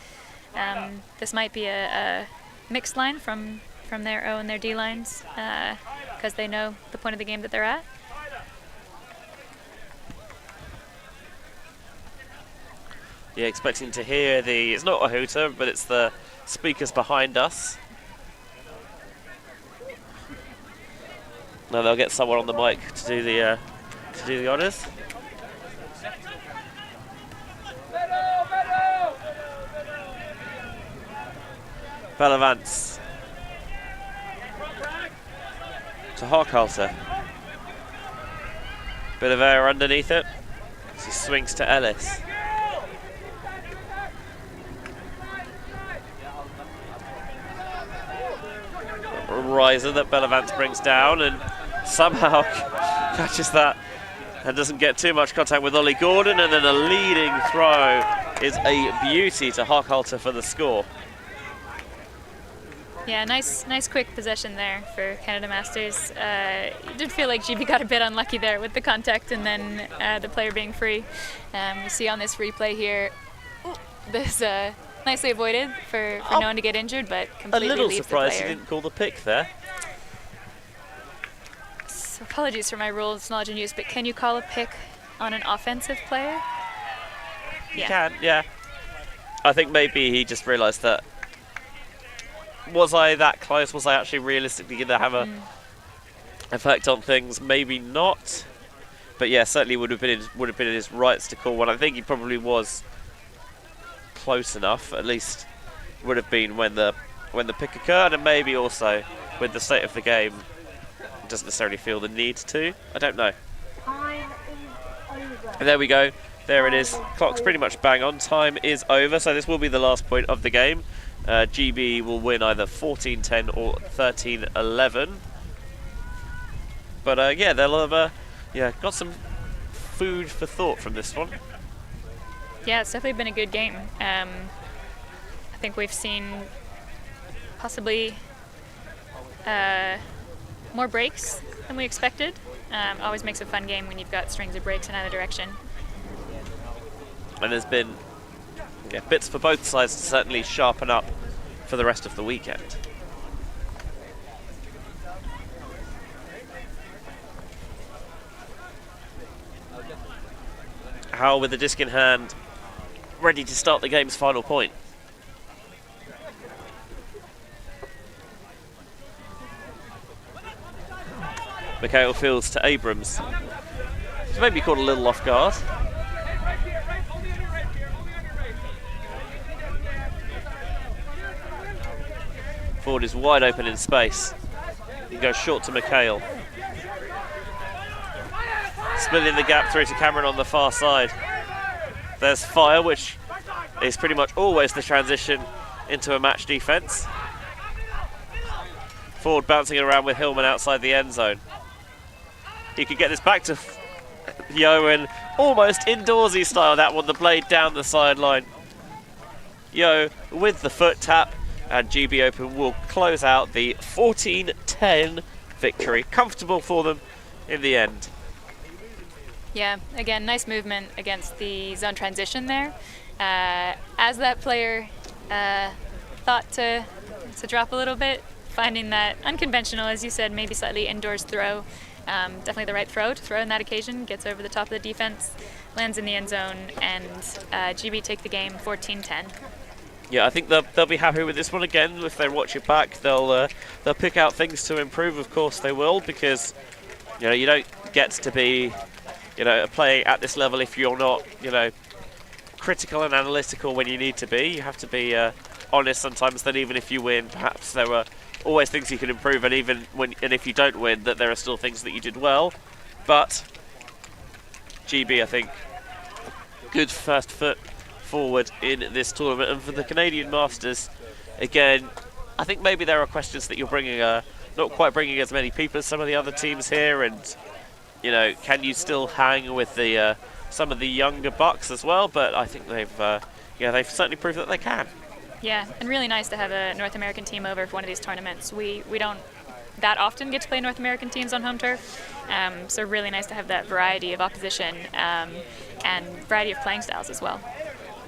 this might be a mixed line from their O and their D lines, because they know the point of the game that they're at. Yeah, expecting to hear it's not a hooter, but it's the speakers behind us. Now they'll get someone on the mic to do the honours. Bellavance to Hochhalter. Bit of air underneath it as he swings to Ellis. Riser that Bellavance brings down and somehow catches that and doesn't get too much contact with Ollie Gordon, and then a leading throw is a beauty to Hochhalter for the score. Yeah, nice quick possession there for Canada Masters. It did feel like GB got a bit unlucky there with the contact and then the player being free. We see on this replay here, this nicely avoided for no one to get injured, but completely a little leaves surprised the he player. didn't call the pick there. So apologies for my rules knowledge and use, but can you call a pick on an offensive player? You can, yeah. I think maybe he just realised that. Was I that close? Was I actually realistically going to have a effect on things? Maybe not. But yeah, certainly would have been in his rights to call one. I think he probably was close enough. At least would have been when the pick occurred, and maybe also with the state of the game, doesn't necessarily feel the need to. I don't know. And there we go. There it is. Clock's pretty much bang on. Time is over. So this will be the last point of the game. GB will win either 14-10 or 13-11. But yeah, they'll have got some food for thought from this one. Yeah, it's definitely been a good game. I think we've seen possibly more breaks than we expected. Always makes a fun game when you've got strings of breaks in either direction. And there's been bits for both sides to certainly sharpen up for the rest of the weekend. Howell with the disc in hand, ready to start the game's final point. McHale fields to Abrams. He's maybe caught a little off guard. Ford is wide open in space. He goes short to McHale. splitting the gap through to Cameron on the far side. There's Fire, which is pretty much always the transition into a match defense. Ford bouncing it around with Hillman outside the end zone. He could get this back to Yo, and almost indoorsy style that one, the blade down the sideline. Yo with the foot tap, and GB Open will close out the 14-10 victory. Comfortable for them in the end. Yeah, again, nice movement against the zone transition there. As that player thought to drop a little bit, finding that unconventional, as you said, maybe slightly indoors throw. Definitely the right throw to throw in that occasion. Gets over the top of the defense, lands in the end zone, and GB take the game 14-10. Yeah, I think they'll be happy with this one again. If they watch it back, they'll pick out things to improve. Of course they will, because you don't get to be playing at this level if you're not critical and analytical when you need to be. You have to be honest sometimes that even if you win, perhaps there were always things you can improve, and even if you don't win, that there are still things that you did well. But GB, I think, good first foot forward in this tournament. And for the Canadian Masters, again, I think maybe there are questions that you're bringing, not quite bringing as many people as some of the other teams here, and can you still hang with the some of the younger bucks as well? But I think they've certainly proved that they can. Yeah, and really nice to have a North American team over for one of these tournaments. We don't that often get to play North American teams on home turf, so really nice to have that variety of opposition and variety of playing styles as well.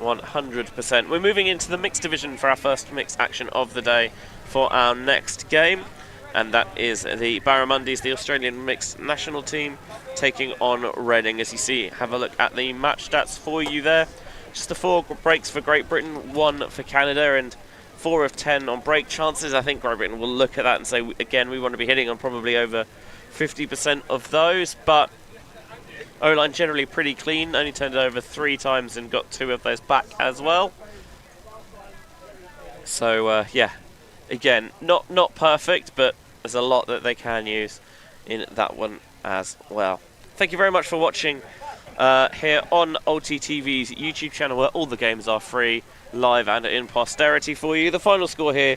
100%. We're moving into the mixed division for our first mixed action of the day for our next game, and that is the Barramundis, the Australian mixed national team, taking on Reading. As you see, have a look at the match stats for you there. Just the 4 breaks for Great Britain, 1 for Canada, and 4 of 10 on break chances. I think Great Britain will look at that and say, again, we want to be hitting on probably over 50% of those, but O-line generally pretty clean, only turned it over 3 times and got 2 of those back as well. So, yeah, again, not perfect, but there's a lot that they can use in that one as well. Thank you very much for watching here on ULTI.TV's YouTube channel, where all the games are free, live and in posterity for you. The final score here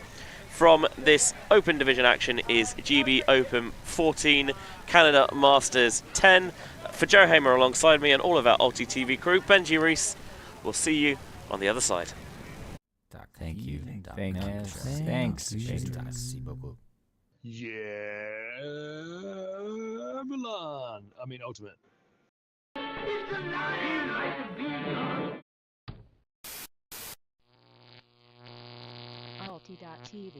from this Open Division action is GB Open 14, Canada Masters 10. For Joe Hamer alongside me and all of our ULTI.TV crew, Benji Reese, we'll see you on the other side. Thank you. Thanks. Yeah, Milan. I mean, Ultimate. ULTI.TV.